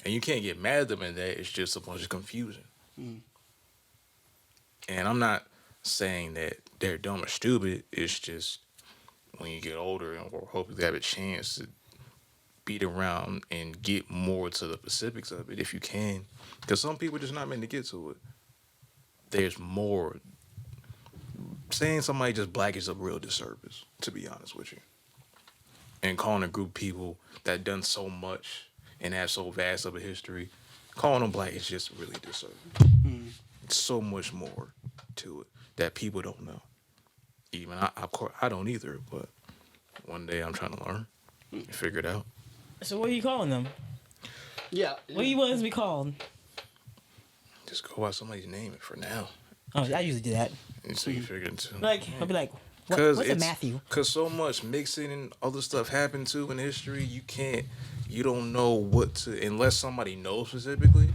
and you can't get mad at them in that. It's just a bunch of confusion. And I'm not saying that they're dumb or stupid. It's just when you get older and or hopefully have a chance to beat around and get more to the specifics of it if you can, because some people are just not meant to get to it. There's more. Saying somebody just black is a real disservice, to be honest with you. And calling a group of people that done so much and have so vast of a history, calling them black is just really disservice. It's so much more to it that people don't know. Even of course, I don't either, but one day I'm trying to learn and figure it out. So what are you calling them? Yeah. What do you want us to be called? Just go by somebody's name for now. Oh, I usually do that. And so you figure it too. Like, I'll be like, what's a Matthew? Because so much mixing and other stuff happened too in history, you don't know what to, unless somebody knows specifically.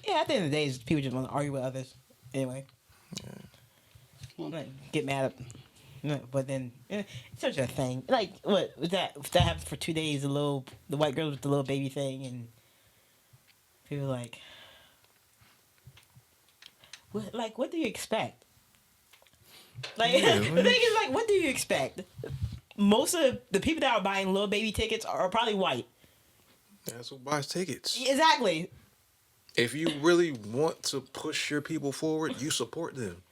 Yeah, at the end of the day, people just want to argue with others. Anyway. Yeah. Well, Like, get mad at, but then it's such a thing. Like, what was that? That happened for 2 days. The white girl with the little baby thing, and people were like, what do you expect? Like, Yeah, the thing is, like, what do you expect? Most of the people that are buying little baby tickets are probably white. That's who buys tickets. Exactly. If you really want to push your people forward, you support them.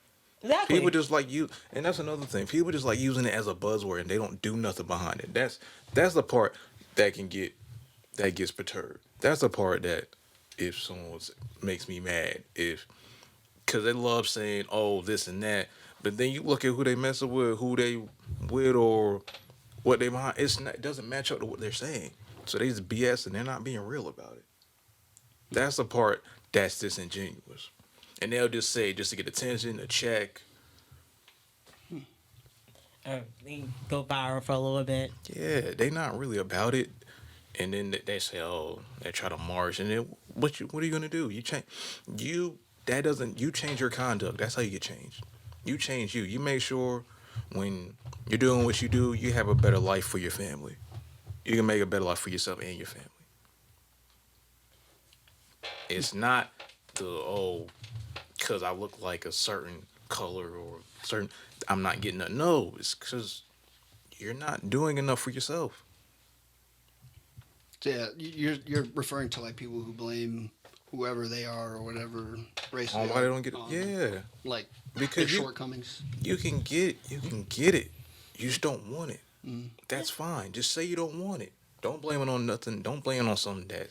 Exactly. People just like you, and that's another thing. People just like using it as a buzzword, and they don't do nothing behind it. That's the part that gets perturbed. That's the part that if someone makes me mad, because they love saying, "Oh, this and that," but then you look at who they messing with, who they with, or what they behind. It doesn't match up to what they're saying. So they just BS and they're not being real about it. That's the part that's disingenuous. And they'll just say, just to get attention, a check. They go viral for a little bit. Yeah, they not really about it. And then they say, oh, they try to march. And then what are you gonna do? You change your conduct. That's how you get changed. You change you. You make sure when you're doing what you do, you have a better life for your family. You can make a better life for yourself and your family. It's not because I look like a certain color or I'm not getting that. No, it's because you're not doing enough for yourself. So yeah, you're referring to like people who blame whoever they are or whatever race On they why they are don't get it? on, Yeah, like their because shortcomings. you can get it. You just don't want it. Mm. That's fine. Just say you don't want it. Don't blame it on nothing. Don't blame it on something that.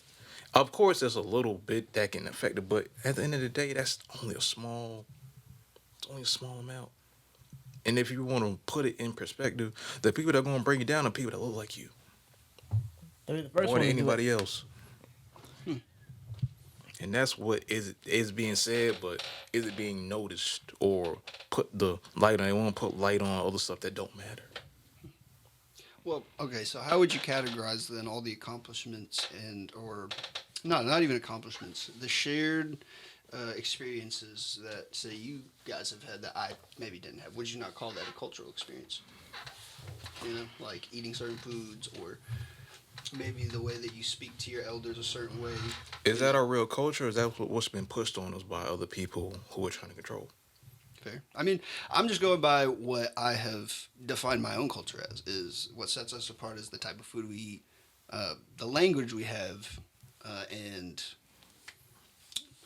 Of course, there's a little bit that can affect it, but at the end of the day, that's only a small. It's only a small amount. And if you want to put it in perspective, the people that are going to bring you down are people that look like you They're the first more one than to do it. anybody else. And that's what is being said, but is it being noticed or put the light on? They want to put light on other stuff that don't matter. Well, okay, so how would you categorize then all the accomplishments or no, not even accomplishments, the shared experiences that say you guys have had that I maybe didn't have? Would you not call that a cultural experience? You know, like eating certain foods or maybe the way that you speak to your elders a certain way. Is that our real culture, or is that what's been pushed on us by other people who are trying to control? Fair. I mean, I'm just going by what I have defined my own culture as. Is what sets us apart is the type of food we eat, the language we have, and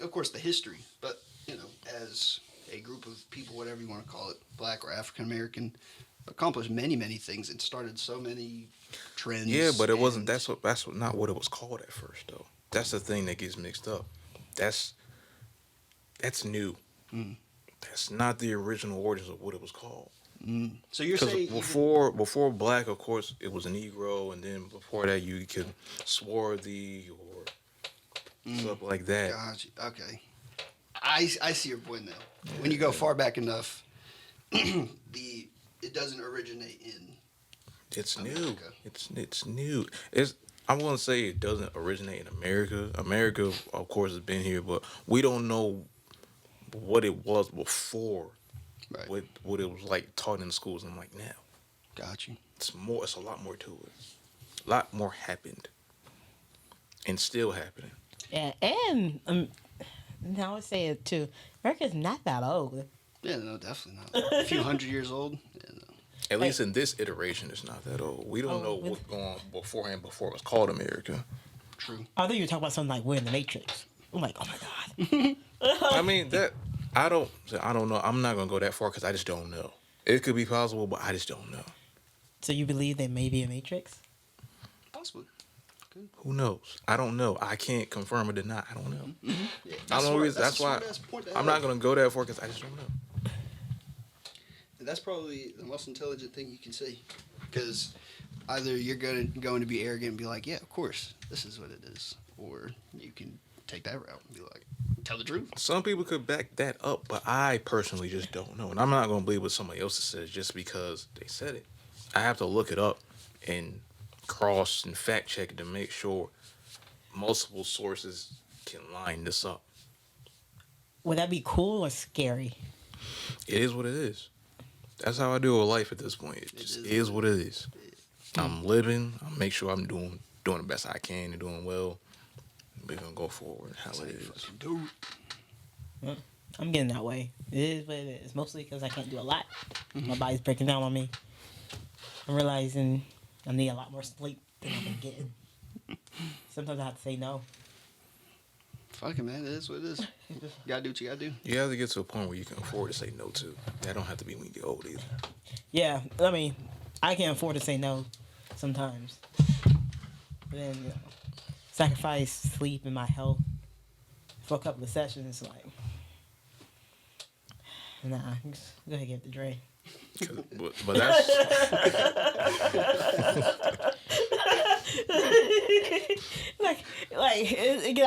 of course the history. But you know, as a group of people, whatever you want to call it, Black or African American, accomplished many things and started so many trends. Yeah, but it wasn't. That's not what it was called at first, though. That's the thing that gets mixed up. That's new. Mm. That's not the original origins of what it was called. Mm. So you're Because saying before Black, of course, it was a Negro, and then before that, you could swarthy or stuff like that. Gotcha. Okay. I see your point now. When you go far back enough, it doesn't originate in. It's America. new. It's new. I won't say it doesn't originate in America. America, of course, has been here, but we don't know what it was before. Right. What it was like taught in the schools and like now. Got you. It's a lot more to it. A lot more happened. And still happening. Yeah, and now I say it too. America's not that old. Yeah, no, definitely not. A few hundred years old. Yeah, no. At least in this iteration, it's not that old. We don't know what's going on beforehand before it was called America. True. I thought you were talking about something like we're in the Matrix. I'm like, oh my god. I mean, I don't know. I'm not gonna go that far because I just don't know. It could be possible, but I just don't know. So you believe there may be a Matrix? Possibly. Who knows? I don't know. I can't confirm or deny. I don't know. Mm-hmm. Yeah, That's why I'm not gonna go that far because I just don't know. That's probably the most intelligent thing you can say, because either you're going to be arrogant and be like, yeah, of course, this is what it is, or you can take that route and be like, tell the truth. Some people could back that up, but I personally just don't know, and I'm not gonna believe what somebody else says just because they said it. I have to look it up and cross and fact check it to make sure multiple sources can line this up. Would that be cool or scary? It is what it is. That's how I deal with life at this point. It just is what it is. I'm living. I make sure I'm doing the best I can and doing well. We're gonna go forward how it is. I'm getting that way. It is what it is. Mostly because I can't do a lot. My body's breaking down on me. I'm realizing I need a lot more sleep than I've been getting. Sometimes I have to say no. Fuck it, man. It is what it is. You gotta do what you gotta do. You have to get to a point where you can afford to say no to. That don't have to be when you get old either. Yeah, I mean, I can't afford to say no sometimes. But then, you know, sacrifice sleep and my health for a couple of sessions, like, nah, just go ahead and get the Dre. But that's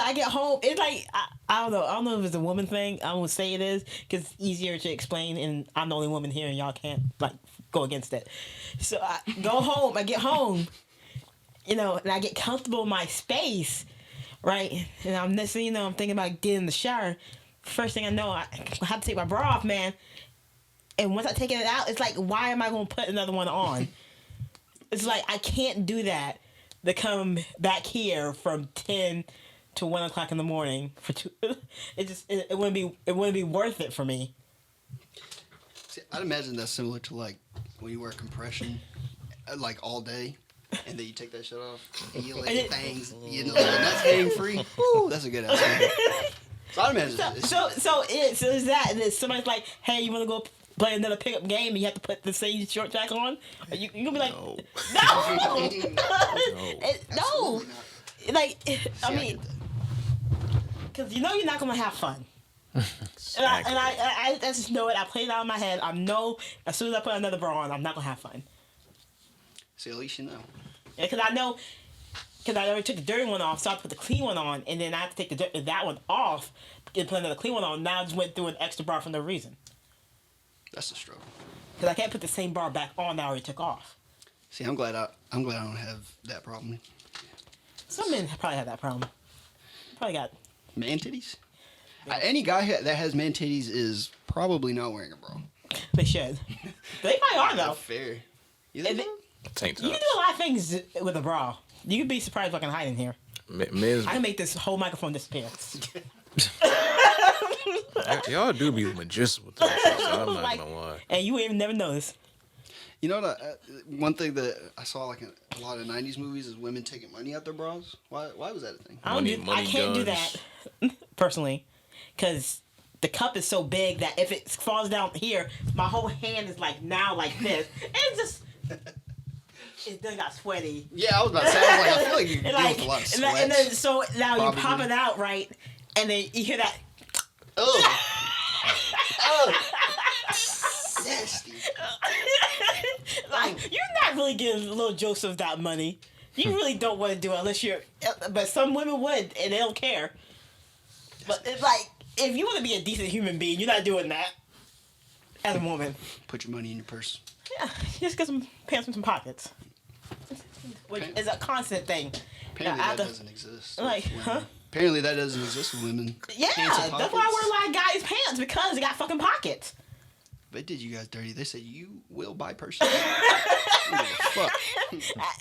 I get home. It's like I don't know. I don't know if it's a woman thing. I won't say it is because it's easier to explain, and I'm the only woman here, and y'all can't like go against it. So I go home. I get home, you know, and I get comfortable in my space, right? And I'm next thing you know, I'm thinking about getting in the shower. First thing I know, I have to take my bra off, man. And once I take it out, it's like, why am I going to put another one on? It's like, I can't do that to come back here from 10 to 1 o'clock in the morning for two. It wouldn't be worth it for me. See, I'd imagine that's similar to like when you wear compression like all day. And then you take that shit off. And you let the things, you know, that's hang free. Ooh, that's a good ass thing. So I imagine So is that, and then somebody's like, hey, you want to go play another pickup game and you have to put the same short jack on? You gonna be like, no. No. Like, I mean, because you know you're not gonna have fun. Exactly. And I just know it. I play it out in my head. I know as soon as I put another bra on, I'm not gonna have fun. See, at least you know. Yeah, because I know. Because I already took the dirty one off, so I put the clean one on, and then I have to take that one off and put another clean one on. Now I just went through an extra bar for no reason. That's the struggle. Because I can't put the same bar back on that I already took off. See, I'm glad I don't have that problem. Some men probably have that problem. Probably got Man titties? Any guy that has man titties is probably not wearing a bra. They should. They probably are though. Not fair. You And think Tank you can tops. do a lot of things with a bra. You can be surprised what I can hide in here. Men's, I can make this whole microphone disappear. y'all do be magicians with that shit, so I'm not Like- gonna lie. And you even never notice. You know what? One thing that I saw like in a lot of '90s movies is women taking money out their bras. Why was that a thing? I can't do guns. that personally, because the cup is so big that if it falls down here, my whole hand is like this. And it's just it done got sweaty. Yeah, I was about to say. I feel like you're dealing with a lot of sweat. And then so now Probably. you pop it out right, and then you hear that. Oh. Oh. Nasty. Like you're not really giving little Joseph that money. You really don't want to do it unless you're. But some women would, and they don't care. But it's like if you want to be a decent human being, you're not doing that as a woman. Put your money in your purse. Yeah, just get some pants with some pockets. Which is a constant thing. Apparently Yeah, that doesn't exist. Like, with women. huh? Apparently that doesn't exist with women. Yeah, Pants and that's why I wear a pockets. lot of guys' pants because they got fucking pockets. They did you guys dirty. They said you will buy purses. I don't give a fuck.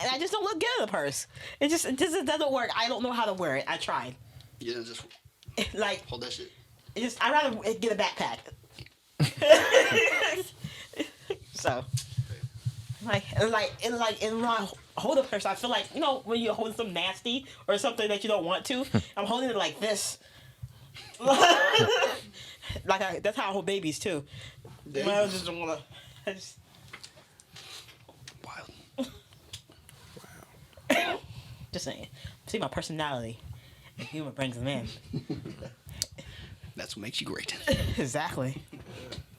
And I just don't look good in a purse. It just doesn't work. I don't know how to wear it. I tried. You know, just Like, hold that shit. I'd rather get a backpack. So, and when I hold a purse, I feel like, you know, when you're holding something nasty or something that you don't want to, I'm holding it like this. That's how I hold babies too. I just don't wanna. Wild. Just saying. See, my personality and humor brings them in. That's what makes you great. Exactly.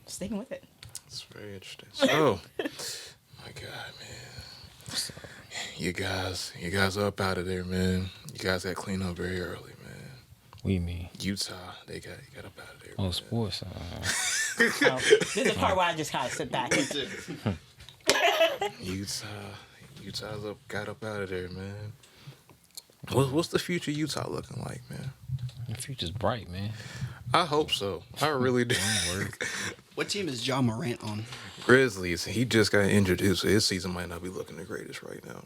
Sticking with it. It's very interesting. So, my God, man. You guys are up out of there, man. You guys got cleaned up very early, man. What do you mean? Utah, they got up out of there. Oh, man. sports. So, this is the part where I just kind of sit back. Utah's got up out of there, man. What's the future Utah looking like, man? The future's bright, man. I hope so. I really do. What team is John Morant on? Grizzlies. He just got injured too, so his season might not be looking the greatest right now.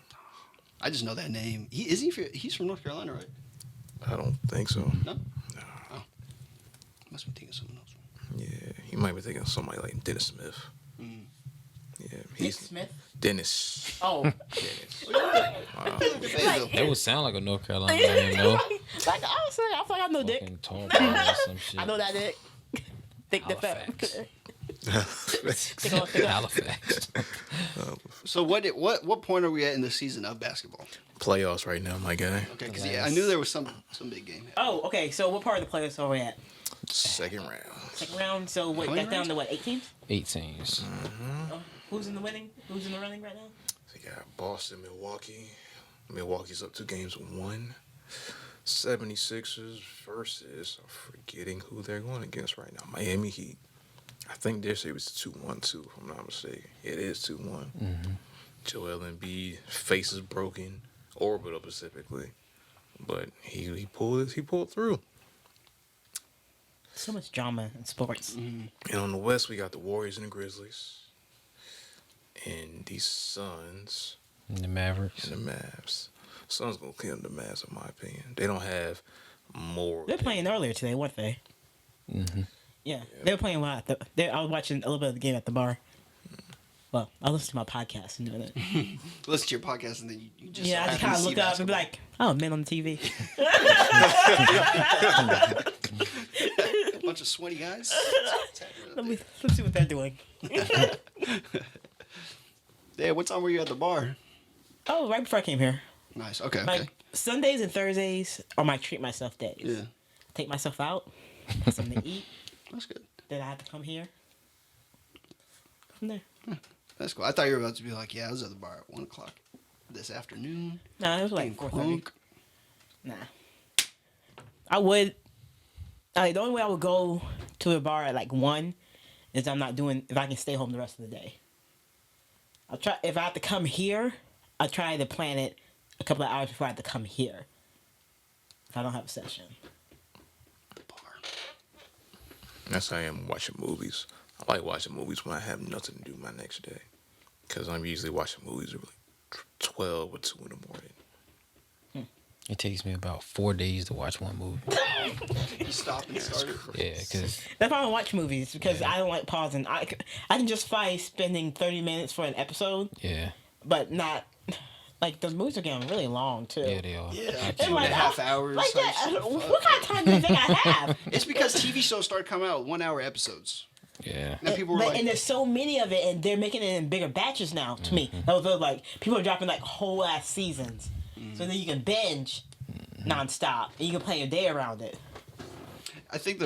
I just know that name. He's from North Carolina, right? I don't think so. No? No. Oh. Must be thinking of someone else. Yeah, he might be thinking of somebody like Dennis Smith. Mm. Yeah, Nick Smith? Dennis. Oh. Dennis. Wow. That would sound like a North Carolina man, though. Like, honestly, I feel like I know Dick. Fucking tall boy or some shit. I know that Dick. Dick the fat. Halifax. So what point are we at in the season of basketball? Playoffs right now, my guy. Okay, because I knew there was some big game. Oh, okay. So what part of the playoffs are we at? Second round. Second round. So what? How many That's down rounds? to what? 8 teams. 8 teams. Oh, who's in the winning? Who's in the running right now? So you got Boston, Milwaukee. Milwaukee's up 2 games, 1. 76ers versus, I'm forgetting who they're going against right now. Miami Heat. I think their series is 2-1 too, if I'm not mistaken. It is 2-1. Mm-hmm. Joel Embiid, face is broken, orbital specifically, but he pulled through. So much drama in sports. And on the West, we got the Warriors and the Grizzlies, and the Suns And the Mavericks. and the Mavs. Suns gonna clean up the Mavs, in my opinion. They don't have more. They're playing earlier today, weren't they? Mm-hmm. Yeah, they were playing a lot. I was watching a little bit of the game at the bar. Well, I listen to my podcast and doing it. Listen to your podcast and then you just Yeah, I just happen kind to of see look up and be basketball. like, oh, men on the TV. A bunch of sweaty guys. Let's see what they're doing. Yeah, what time were you at the bar? Oh, right before I came here. Nice. Okay. Like Sundays and Thursdays are my treat myself days. Yeah, Take myself out, have something to eat. that's good. Then I have to come here. From there. That's cool. I thought you were about to be like, yeah, I was at the bar at 1:00 this afternoon. Nah, it was like Being 4:30. crunk. Nah. I would. The only way I would go to a bar at like 1 is if I can stay home the rest of the day. I'll try if I have to come here. I try to plan it a couple of hours before I have to come here. If I don't have a session. The bar. That's how I am watching movies. I like watching movies when I have nothing to do my next day. Because I'm usually watching movies at like 12 or 2 in the morning. It takes me about 4 days to watch one movie. You stop and start it. Yeah, because That's why I don't watch movies because I don't like pausing. I can justify spending 30 minutes for an episode, yeah, but not like the movies are getting really long too. yeah, they are. Yeah, And 2.5 hours. Like type that. stuff. What kind of time do you think I have? It's because TV shows start coming out 1 hour episodes. Yeah. And people were like, And there's so many of it, and they're making it in bigger batches now. To me, that was like people are dropping like whole ass seasons, so then you can binge nonstop, and you can plan your day around it. I think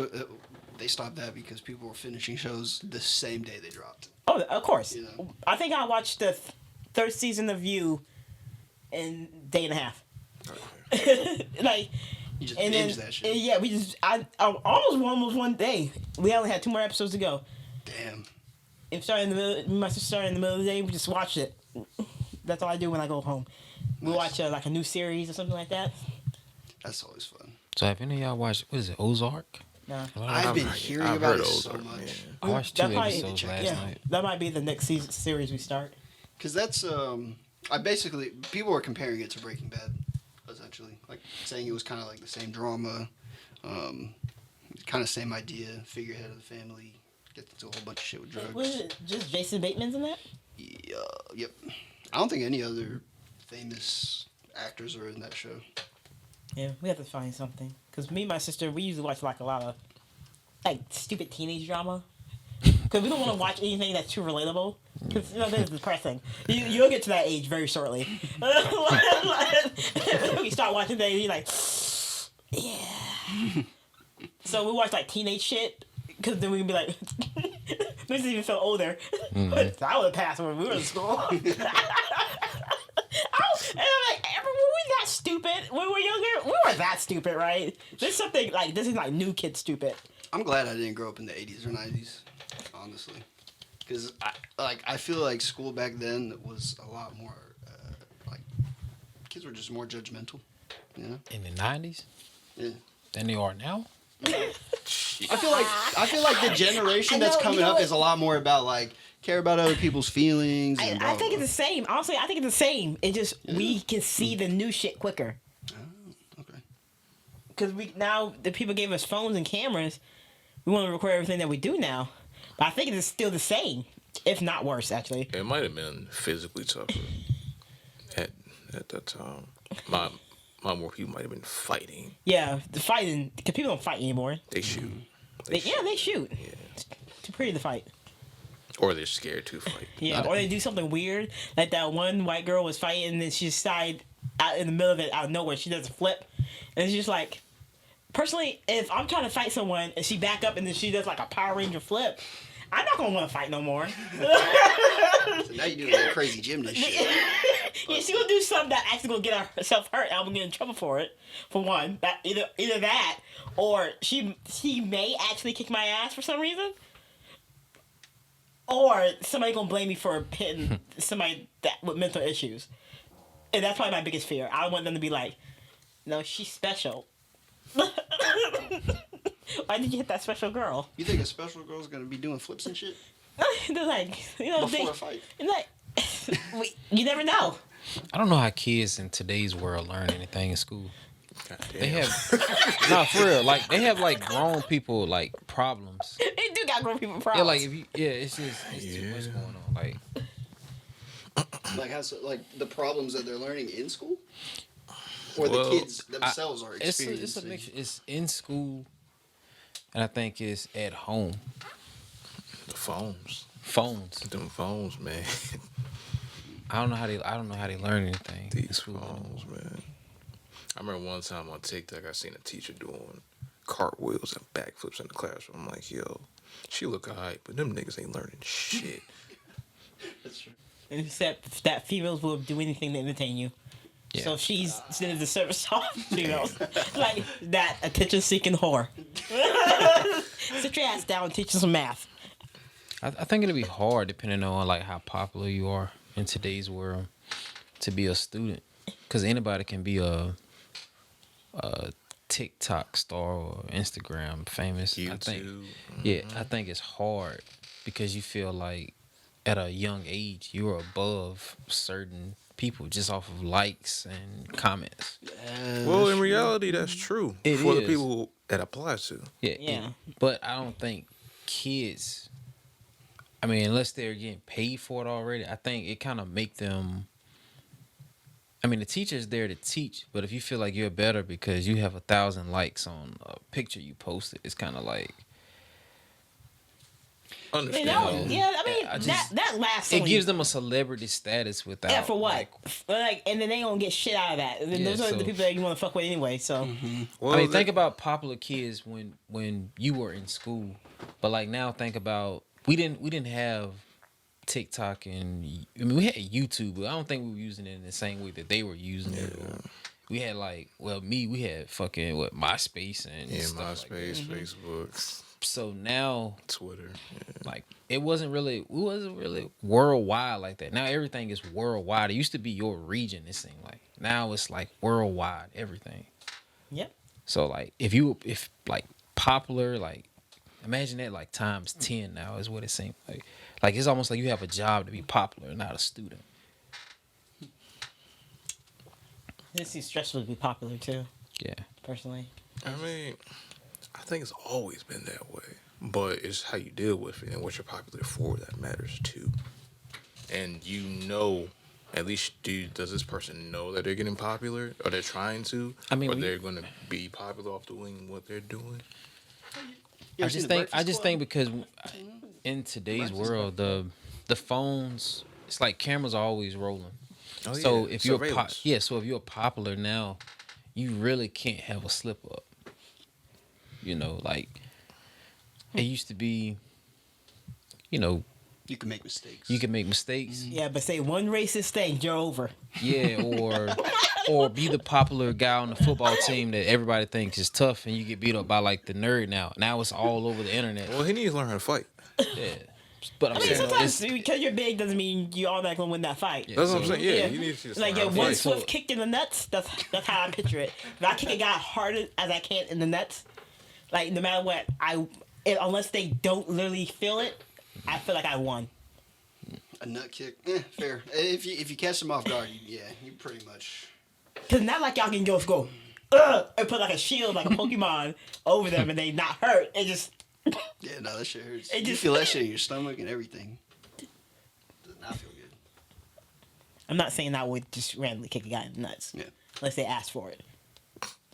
they stopped that because people were finishing shows the same day they dropped. Oh, of course. You know. I think I watched the third season of You in a day and a half. Like, You just and binge then that shit. yeah, we just I almost one day. We only had 2 more episodes to go. Damn. If started in the middle, my sister started in the middle of the day. We just watched it. That's all I do when I go home. We watch like a new series or something like that. That's always fun. So have any of y'all watched, what is it, Ozark? No. I've been hearing I've about heard it of so Ozark, much. man. I watched 2 That probably- episodes last Yeah, night. that might be the next series we start. Because that's, I basically, people were comparing it to Breaking Bad, essentially. Like, saying it was kind of like the same drama, kind of same idea, figurehead of the family, gets into a whole bunch of shit with drugs. Was it just Jason Bateman's in that? Yeah, yep. I don't think any other famous actors are in that show. Yeah, we have to find something. Because me and my sister, we usually watch like a lot of like stupid teenage drama. Because we don't want to watch anything that's too relatable. Because you know, that's depressing. You'll get to that age very shortly. We start watching things, you're like, yeah. So we watch like teenage shit. Because then we can be like, makes us even feel older. I would have passed when we were in school. And I'm like, were we that stupid when we were younger? We were that stupid, right? This is like new kid stupid. I'm glad I didn't grow up in the 80s or 90s, honestly. Because I feel like school back then was a lot more, like, kids were just more judgmental, you know? In the 90s? Yeah. Than they are now? I feel like the generation I know, that's coming you know up what? is a lot more about, like, care about other people's feelings. And I think it's the same. Honestly, I think it's the same. It just we can see the new shit quicker. Okay. Because now the people gave us phones and cameras, we want to record everything that we do now. But I think it's still the same, if not worse, actually. It might have been physically tougher at that time. My more people might have been fighting. Yeah, the fighting, because people don't fight anymore. They shoot. They shoot. Yeah. It's too pretty to fight. Or they're scared to fight. Yeah, or they do something weird. Like that one white girl was fighting and then she decided out in the middle of it, out of nowhere, she does a flip. And it's just like, personally, if I'm trying to fight someone and she back up and then she does like a Power Ranger flip, I'm not going to want to fight no more. So now you do that crazy gymnast shit. Yeah, she gonna do something that actually gonna get herself hurt. I'm gonna get in trouble for it. For one, that either that or she may actually kick my ass for some reason, or somebody gonna blame me for hitting somebody that with mental issues, and that's probably my biggest fear. I want them to be like, "No, she's special." Why did you hit that special girl? You think a special girl's gonna be doing flips and shit They're like, you know, before a fight? like, you never know. I don't know how kids in today's world learn anything in school. God They damn. have, no, for real. Like they have like grown people like problems. They do got grown people problems. Yeah, like if you, it's just too much going on. Like Like like the problems that they're learning in school, or Well, the kids themselves are experiencing. It's a mixture. It's in school, and I think it's at home. The phones. Phones. Them phones, man. I don't know how they learn anything. in These school phones, anymore. man. I remember one time on TikTok, I seen a teacher doing cartwheels and backflips in the classroom. I'm like, yo, she look alright, but them niggas ain't learning shit. That's true. Except that females will do anything to entertain you. Yeah. So she's the service off females. Like that attention-seeking whore. Sit your ass down and teach you some math. I think it'll be hard depending on like how popular you are in today's world to be a student, because anybody can be a TikTok star or Instagram famous. YouTube. I think, yeah, I think it's hard because you feel like at a young age you're above certain people just off of likes and comments. Well, in reality, that's true It for the is. people that applies to. Yeah. But I don't think kids, I mean, unless they're getting paid for it already, I think it kind of make them. I mean, the teacher's there to teach, but if you feel like you're better because you have 1,000 likes on a picture you posted, it's kind of like I mean, Understandable. that lasts. it only- gives them a celebrity status without. Yeah, for what? Like, and then they don't get shit out of that. And then Yeah, those are the so- people that you want to fuck with anyway. So Well, I mean, think about popular kids when you were in school, but like now think about we didn't have TikTok and I mean we had YouTube, but I don't think we were using it in the same way that they were using it. Or we had we had fucking MySpace and yeah, stuff like that. MySpace, Facebook, So now Twitter. Yeah. like it wasn't really worldwide like that. Now everything is worldwide. It used to be your region, it seemed like. Now it's like worldwide, everything. yep. So like if like popular, like imagine that like times 10 now is what it seems like. Like it's almost like you have a job to be popular, not a student. It seems stressful to be popular too. Yeah. Personally, I mean, I think it's always been that way, but it's how you deal with it and what you're popular for that matters too. And you know, at least does this person know that they're getting popular, or they're trying to, I mean, or they're going to be popular off doing what they're doing? You I ever seen just The think Breakfast Club? because in today's world the phones, it's like cameras are always rolling. Oh, So yeah. if you're Surveillance. so if you're popular now, you really can't have a slip up. You know, like it used to be, you know, You can make mistakes. you can make mistakes. yeah. But say one racist thing, you're over. Yeah, or be the popular guy on the football team that everybody thinks is tough, and you get beat up by like the nerd now. Now it's all over the internet. Well, he needs to learn how to fight. Yeah, but I'm I mean, saying though, sometimes it's, because you're big doesn't mean you automatically win that fight. Yeah. That's what I'm so- saying. Yeah, Yeah. you need to just Like learn get how to one fight. swift kick in the nuts. That's how I picture it. If I kick a guy hard as I can in the nuts, like no matter what, unless they don't literally feel it, I feel like I won. A nut kick. Fair. If you catch them off guard, you pretty much. Cause not like y'all can just go, and put like a shield like a Pokemon over them and they not hurt. It just Yeah, no, that shit hurts. It You just- feel that shit in your stomach and everything. Does not feel good. I'm not saying I would just randomly kick a guy in the nuts. Yeah. Unless they ask for it.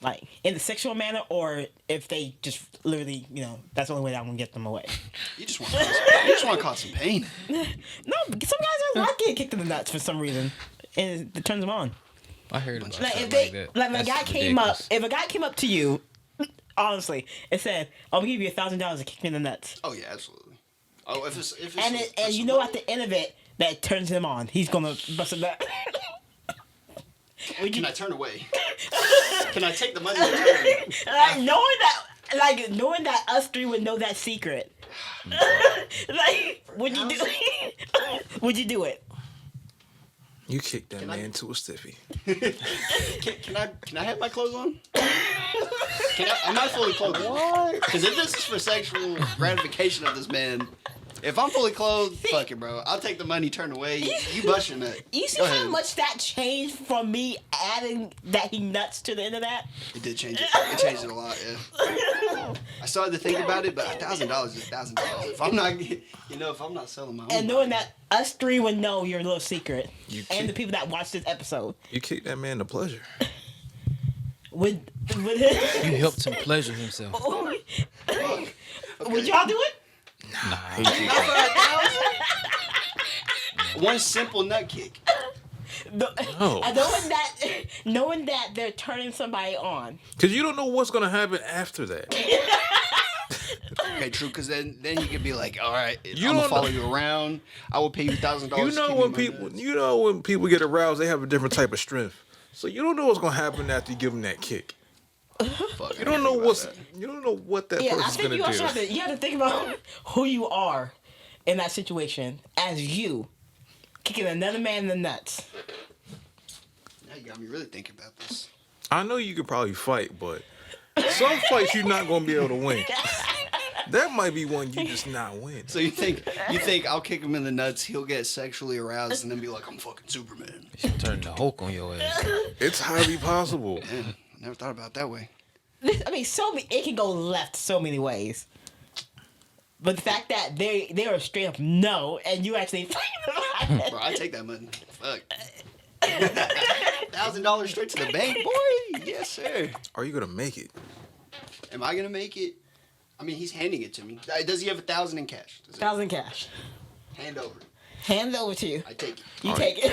Like, in a sexual manner, or if they just literally, that's the only way that I'm going to get them away. You just want to cause some pain. No, some guys just like getting kicked in the nuts for some reason. And it turns them on. I heard about Like, something if they, like that. like, That's a guy came up, ridiculous. if a guy came up to you, honestly, and said, I'm going to give you $1,000 to kick me in the nuts. Oh yeah, absolutely. Oh, if it's And you know at the end of it, that turns him on. He's going to bust a nut. Can I turn away? Can I take the money and turn? Knowing that us three would know that secret. Like, would you do? Would you do it? You kicked that Can I- man to a stiffy. Can I have my clothes on? Am I fully clothed? Because if this is for sexual gratification of this man, If I'm fully clothed, fuck it, bro. I'll take the money, turn away. You bust your nut. You see Go how ahead. much that changed from me adding that he nuts to the end of that? It did change it. It changed it a lot, yeah. I still had to think about it, but $1,000 is $1,000. If I'm not, if I'm not selling my own. And knowing that us three would know your little secret, You and the keep- people that watch this episode You kick that man to pleasure. would You helped him pleasure himself. would y'all do it? Nah, Not for $1,000. One simple nut kick. No. And knowing that they're turning somebody on. Because you don't know what's going to happen after that. Okay, true. Because then you could be like, all right, You I'm gonna don't follow know- you around. I will pay you $1,000. You to know kick when me in my people, nuts. get aroused, they have a different type of strength. So you don't know what's going to happen after you give them that kick. Fuck, You don't know what that Yeah, I person's think going you also to have do. to think about who you are in that situation as you kicking another man in the nuts. Now you got me really thinking about this. I know you could probably fight, but some fights you're not going to be able to win. That might be one you just not win. So you think I'll kick him in the nuts, he'll get sexually aroused, and then be like, I'm fucking Superman. you should turn the Hulk on your ass. It's highly possible. Yeah, I never thought about it that way. I mean, it can go left so many ways. But the fact that they are straight up no, and you actually Bro, I take that money. Fuck. $1,000 straight to the bank, boy. Yes, sir. Are you going to make it? Am I gonna make it? I mean, he's handing it to me. Does he have 1,000 in cash? Does he? 1,000 cash. Hand over. Hand it over to you. I take it. You All take it.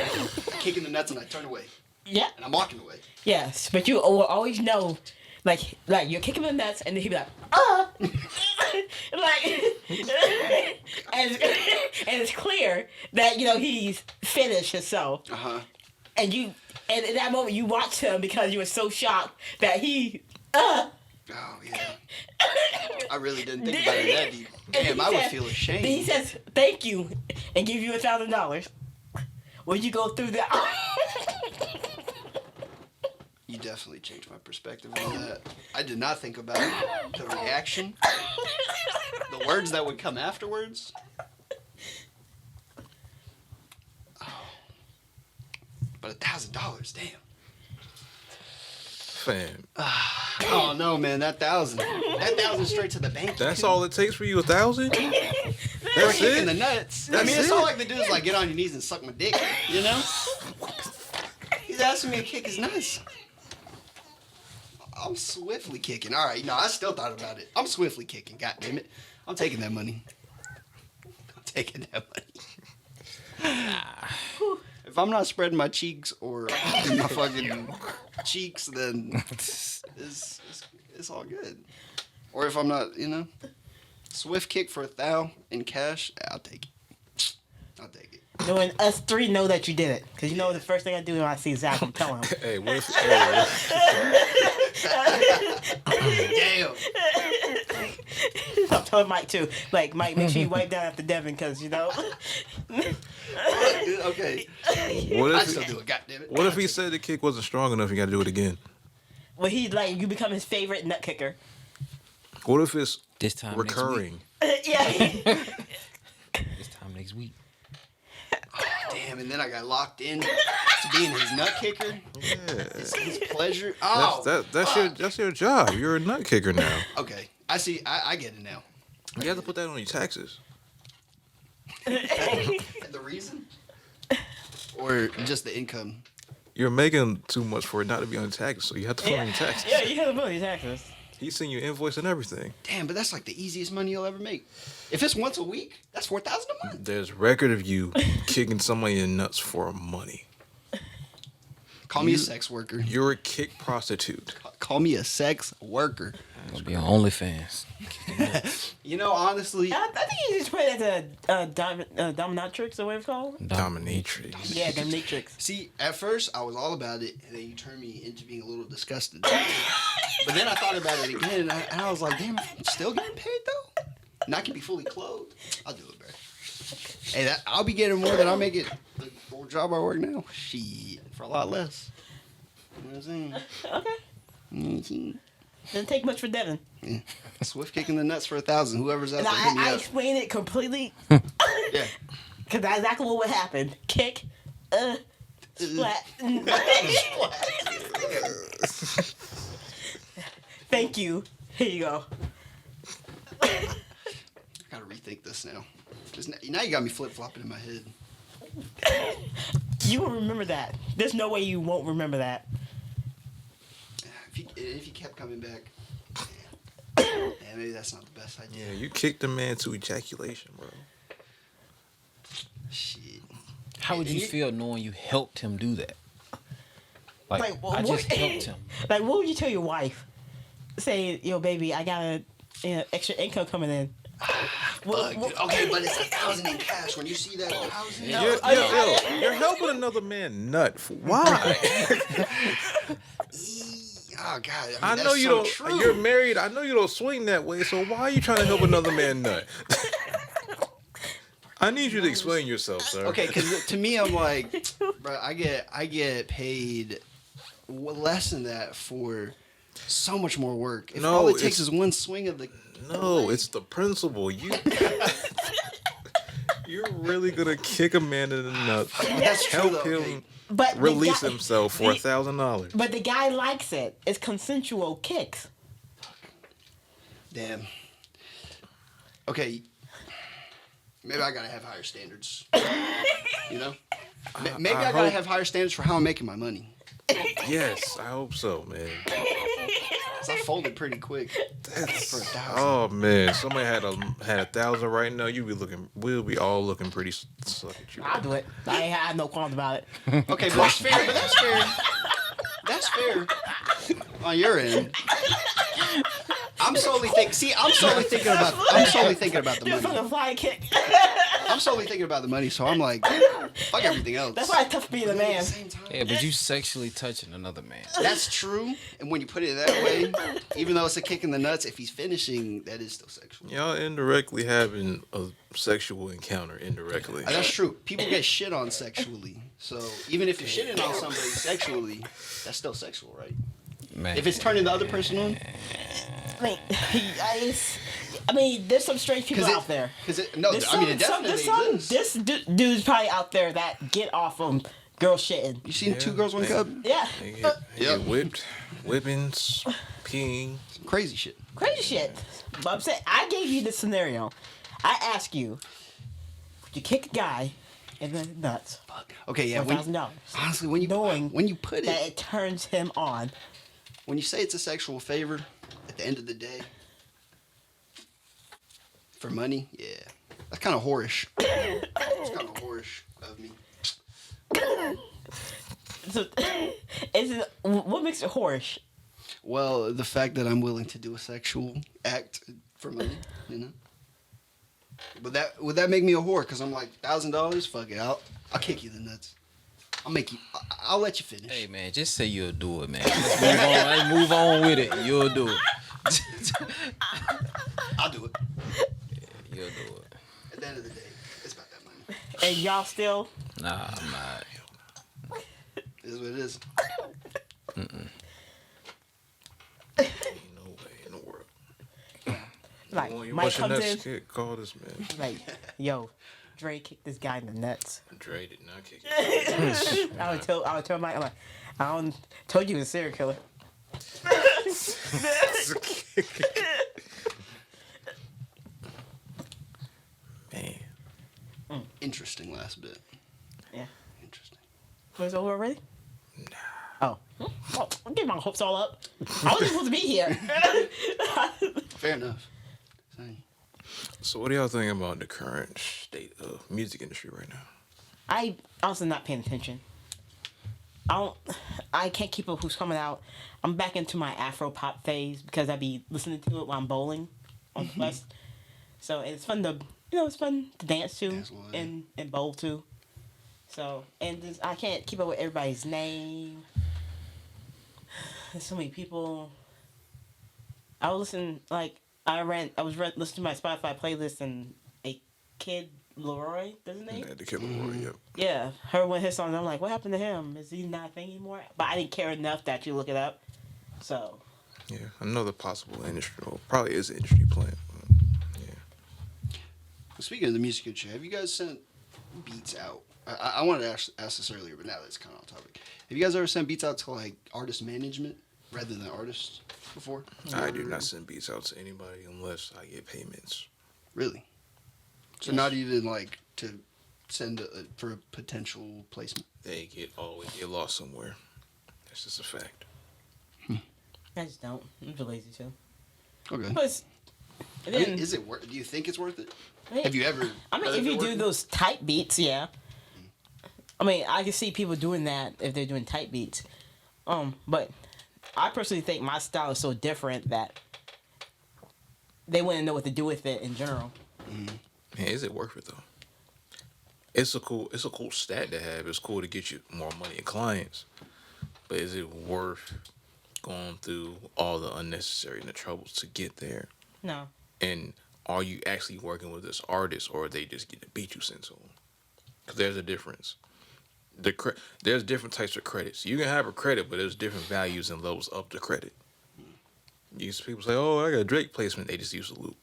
I kick in the nuts and I turn away. Yeah. And I'm walking away. Yes, but you will always know, like you're kicking him in the nuts, and then he'll be like, like, and it's clear that he's finished himself, Uh-huh. and in that moment you watch him because you were so shocked that he, Oh, yeah. I really didn't think about it that deep. Damn, I would feel ashamed. Then he says thank you and give you $1,000. Will you go through that? You definitely changed my perspective on that. I did not think about the reaction. The words that would come afterwards. Oh. But $1,000, damn. Fam. Oh no, man, that 1,000. That 1,000 straight to the bank. That's all it takes for you, 1,000? We're That's kicking the it? nuts. I That's mean, it's it? all like to do is like get on your knees and suck my dick, you know? He's asking me to kick his nuts. I'm swiftly kicking. All right, no, I still thought about it. I'm swiftly kicking. God damn it. I'm taking that money. I'm taking that money. If I'm not spreading my cheeks or my fucking cheeks, then it's all good. Or if I'm not, swift kick for 1,000 in cash, I'll take it. I'll take it. Knowing us three know that you did it, because the first thing I do when I see Zach, I'm telling him. Hey, what if... Damn. I'm telling Mike too. Like, Mike, make sure you wipe down after Devin, because Okay. What I if, still do it, goddammit. what if he said the kick wasn't strong enough, you got to do it again? Well, you become his favorite nut kicker. What if it's This time recurring? Yeah. This time next week. Damn, and then I got locked in to being his nut kicker. Yeah. His pleasure. Oh, That's your job. You're a nut kicker now. okay. I see. I get it now. You have to put that on your taxes. The reason? Or just the income? You're making too much for it not to be on taxes, so you have to put it on your taxes. Yeah, you have to put your taxes. He's sending you invoice and everything. Damn, but that's like the easiest money you'll ever make. If it's once a week, that's $4,000 a month. There's record of you kicking somebody in the nuts for money. Call me a sex worker. You're a kick prostitute. Call me a sex worker. Gonna be on OnlyFans. Honestly, I think you just put it as a dominatrix or whatever it's called. Dominatrix. Yeah, dominatrix. see, at first I was all about it, and then you turned me into being a little disgusted. But then I thought about it again, and I was like, damn, I'm still getting paid though? And I can be fully clothed. I'll do it, bro. Hey, I'll be getting more than I make it the job I work now. Shit, for a lot less. You know what I'm saying? Okay. Mm-hmm. Didn't take much for Devin. Yeah. Swift kicking the nuts for 1,000. Whoever's out And there, hit me I up. explained it completely. Yeah. Because that's exactly what would happen. Kick, splat. Thank you. Here you go. I gotta rethink this now. 'Cause now you got me flip flopping in my head. You will remember that. There's no way you won't remember that. If you kept coming back, yeah, maybe that's not the best idea. Yeah, you kicked the man to ejaculation, bro. Shit. How would you feel knowing you helped him do that? Like, Well, I just helped him. Like, what would you tell your wife? Say, yo, baby, I got extra income coming in. Fuck, dude. Okay, but it's 1,000 in cash. When you see that 1,000, You're helping another man nut. Why? Oh God! I that's know you so don't. True. You're married. I know you don't swing that way. So why are you trying to help another man nut? I need you to explain yourself, sir. Okay, because to me, I'm like, bro, I get paid less than that for so much more work. If No, all it takes it's- is one swing of the. No, it's the principle. You're really gonna kick a man in the nuts. That's true, Help though, him But the release guy- himself for $1,000. But the guy likes it. It's consensual kicks. Damn. Okay. Maybe I gotta have higher standards. You know. Maybe I gotta hope- have higher standards for how I'm making my money. Yes, I hope so, man. 'Cause I folded pretty quick for 1,000. Oh man, somebody had 1,000 right now. We'll be all looking pretty suck at you. I'll do it. I have no qualms about it. Okay, but that's fair. But that's fair. That's fair. On your end. I'm solely thinking. See, I'm solely thinking about the Just money. fucking fly kick. I'm solely thinking about the money, so I'm like, fuck everything else. That's why it's tough being a But at man. the same time, Yeah, but you sexually touching another man. that's true. And when you put it that way, even though it's a kick in the nuts, if he's finishing, that is still sexual. Y'all indirectly having a sexual encounter indirectly. That's true. People get shit on sexually. So even if you're shitting on somebody sexually, that's still sexual, right? Man. If it's turning the other person on, I mean, there's some strange people out there. It There's definitely exists. This dude's probably out there that get off on girl shitting. You seen Yeah, Two Girls, One Cup? Yeah. They get whipped, whippings, peeing. Some crazy shit. Crazy shit. But I'm saying, I gave you the scenario. I ask you, would you kick a guy in the nuts Okay, yeah. for $1,000? Honestly, Knowing when you put that it, it turns him on. when you say it's a sexual favor, at the end of the day, for money, yeah, that's kind of whorish. It's kind of whorish of me. So, what makes it whorish? Well, the fact that I'm willing to do a sexual act for money, you know. But would that make me a whore? Because I'm like $1,000. Fuck it, I'll kick you in the nuts. I'll let you finish. Hey man, just say you'll do it, man. Let's move on with it. You'll do it. I'll do it. You'll do it. At the end of the day, it's about that money. And y'all still? Nah, I'm not. It is what it is. Ain't no way in the world. Like, Well, you Mike want your comes in, nuts kicked? Call this man. like, yo, Dre kicked this guy in the nuts. Dre did not kick it. I would tell Mike, I'm like, told you he was a serial killer. Man. Interesting last bit. Yeah. Interesting. Was it over already? Oh. Well, I'm getting my hopes all up. I wasn't supposed to be here. Fair enough. Same. So what do y'all think about the current state of music industry right now? I honestly not paying attention. I can't keep up who's coming out. I'm back into my Afro pop phase because I be listening to it while I'm bowling on the bus. So it's fun to dance to Dance along, yeah. and bowl to. So I can't keep up with everybody's name. There's so many people. I was listening listening to my Spotify playlist and a kid Leroy, does his name? Yeah, the Killer Roy, yep. Yeah, heard one of his songs. I'm like, what happened to him? Is he not a thing anymore? But I didn't care enough to actually look it up. So, Yeah, another possible industry, or probably is an industry plant. Yeah. Speaking of the music industry, have you guys sent beats out? I wanted to ask this earlier, but now that's kind of on topic. Have you guys ever sent beats out to like artist management rather than artists before? I do not send beats out to anybody unless I get payments. Really? So not even like to send for a potential placement? They always get lost somewhere. That's just a fact. I just don't. I'm too lazy too. Okay. But I mean, is it worth? Do you think it's worth it? Have you ever? I mean, if you do those tight beats, yeah. I mean, I can see people doing that if they're doing tight beats. But I personally think my style is so different that they wouldn't know what to do with it in general. Man, is it worth it though? It's a cool stat to have. It's cool to get you more money and clients. But is it worth going through all the unnecessary and the troubles to get there? No. And are you actually working with this artist, or are they just getting a beat you sent to them? Because there's a difference. There's different types of credits. You can have a credit, but there's different values and levels of the credit. People say, "Oh, I got a Drake placement." They just use a loop.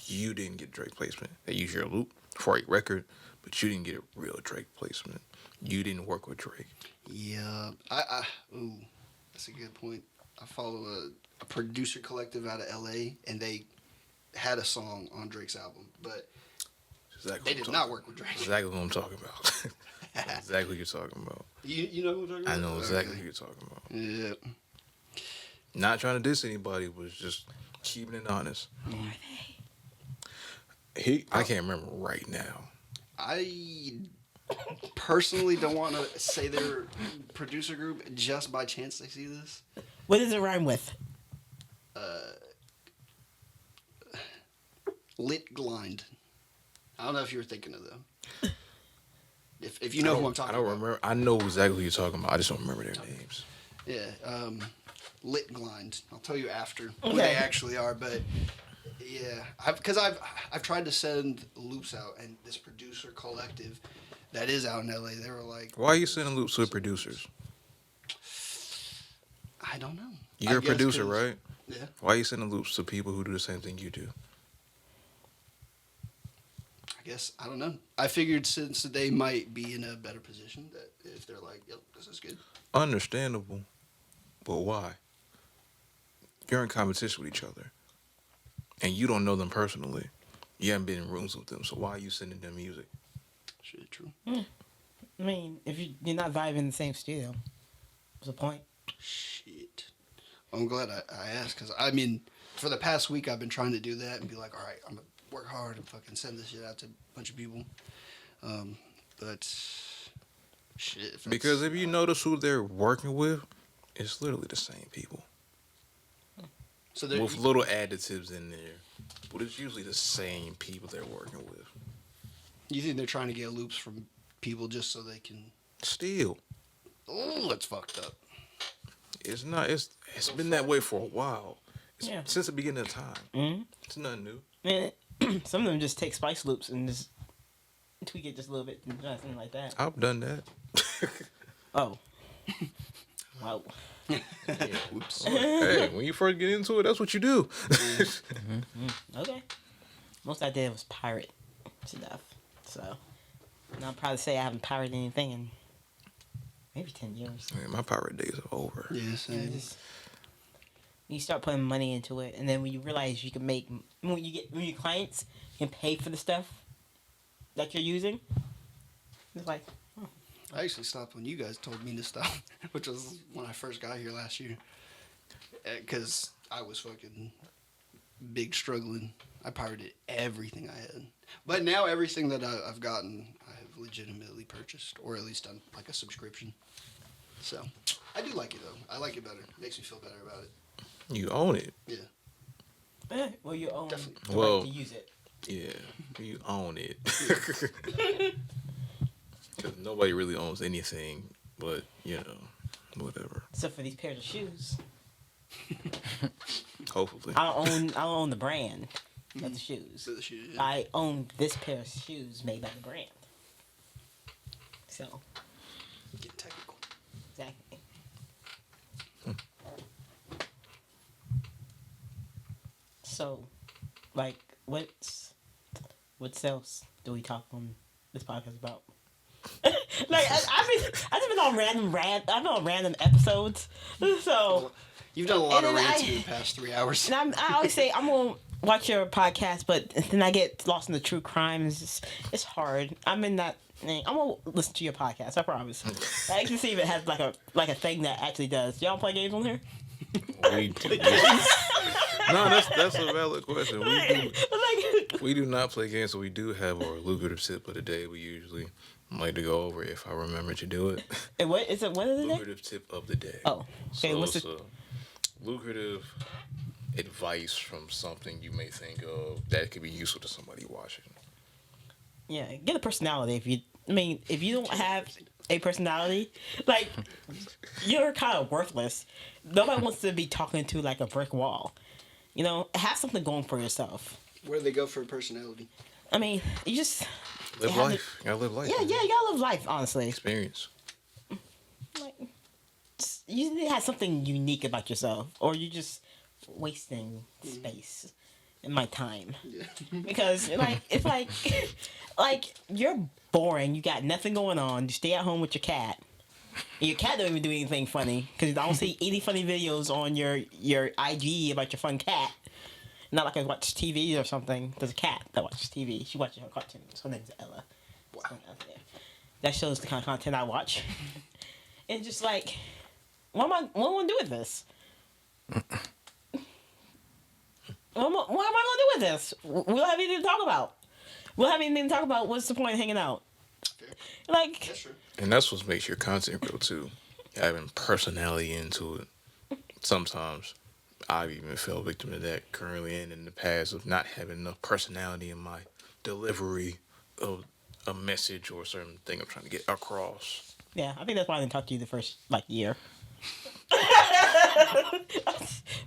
You didn't get Drake placement. They use your loop for a record, but you didn't get a real Drake placement. You didn't work with Drake. Yeah, ooh, that's a good point. I follow a producer collective out of LA, and they had a song on Drake's album, but they did not work with Drake. Exactly what I'm talking about. Exactly what you're talking about. You know what I'm talking about? I know exactly what you're talking about. Yeah. Not trying to diss anybody, but just keeping it honest. I can't remember right now. I personally don't want to say their producer group just by chance they see this. What does it rhyme with? Lit Blind. I don't know if you were thinking of them. If you know who I'm talking about. I don't remember. I know exactly who you're talking about. I just don't remember their names. Yeah. Lit Blind. I'll tell you after who they actually are, but yeah, because I've tried to send loops out, and this producer collective that is out in LA, they were like, "Why are you sending loops to producers?" I don't know. You're a producer, right? Yeah. Why are you sending loops to people who do the same thing you do? I guess I don't know. I figured since they might be in a better position, that if they're like, "Yep, this is good." Understandable, but why? You're in competition with each other, and you don't know them personally. You haven't been in rooms with them, so why are you sending them music? Shit, true. I mean, if you're not vibing in the same studio, what's the point? Shit. I'm glad I asked, because I mean, for the past week I've been trying to do that and be like, all right, I'm gonna work hard and fucking send this shit out to a bunch of people. But shit. Because if you notice who they're working with, it's literally the same people. So with little additives in there, but it's usually the same people they're working with. You think they're trying to get loops from people just so they can steal? Oh, that's fucked up. It's not. It's been that way for a while. Since the beginning of time. Mm-hmm. It's nothing new. Man, some of them just take spice loops and just tweak it just a little bit, something like that. I've done that. Oh. Wow. Yeah. Whoops. Hey, when you first get into it, that's what you do. Okay. Most I did was pirate stuff. So, now I'm proud to say I haven't pirated anything in maybe 10 years. Man, my pirate days are over. Yes. You start putting money into it, and then when you realize you can make, when your clients can pay for the stuff that you're using, it's like, I actually stopped when you guys told me to stop, which was when I first got here last year. Because I was fucking big struggling. I pirated everything I had. But now everything that I've gotten, I have legitimately purchased, or at least done like a subscription. So, I do like it though. I like it better. It makes me feel better about it. You own it. Yeah. Well, you own the well, right to use it. Yeah, you own it. Because nobody really owns anything, but, you know, whatever. Except for these pairs of shoes. Hopefully. I don't own the brand of the shoes. Yeah. I own this pair of shoes made by the brand. So. Getting technical. Exactly. So, like, what else do we talk on this podcast about? Like, I've just been on I've been on random episodes. So, You've done a lot of and then rants in the past 3 hours. and I always say I'm gonna watch your podcast, but then I get lost in the true crime. It's hard. I'm in that thing. I'm gonna listen to your podcast. I promise. I can see if it has like a thing that actually does. Y'all play games on here? We do. No, that's a valid question. We do not play games, so we do have our lucrative tip of the day. We usually like to go over if I remember to do it. And what is it? What is it? Lucrative tip of the day. Oh, okay. So What's it's the? a lucrative advice from something you may think of that could be useful to somebody watching. Yeah, get a personality. If you don't have a personality, like you're kind of worthless. Nobody wants to be talking to like a brick wall. You know, have something going for yourself. Where do they go for personality? I mean, you just Live life. You gotta live life. Yeah, man. you gotta live life. Honestly, Experience. like you need to have something unique about yourself, or you're just wasting space and my time. Yeah. Because like it's like like you're boring. You got nothing going on. You stay at home with your cat. And your cat don't even do anything funny because I don't see any funny videos on your IG about your fun cat. Not like I watch TV or something. There's a cat that watches TV. She watches her cartoons. Her name's Ella. Wow. That shows the kind of content I watch. And just like, what am I gonna do with this? What am I gonna do with this? We don't have anything to talk about. We don't have anything to talk about. What's the point of hanging out? Fair. Like, That's true. And that's what makes your content grow too. Having personality into it. Sometimes I've even fell victim to that currently and in the past of not having enough personality in my delivery of a message or a certain thing I'm trying to get across. yeah, I think that's why I didn't talk to you the first like year.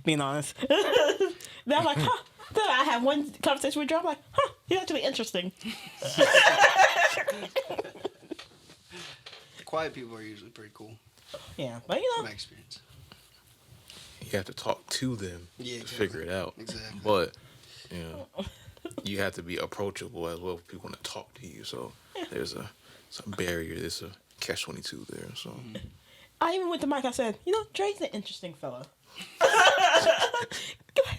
Being honest. Then I'm like, huh. Then I have one conversation with Joe. I'm like, huh, he's actually interesting. Quiet people are usually pretty cool, Yeah, but you in know, my experience. You have to talk to them Yeah, to exactly. figure it out. Exactly. But, you know, you have to be approachable as well if people want to talk to you. So there's some barrier. There's a catch-22 there. So I even went to Mike. I said, you know, Dre's an interesting fella.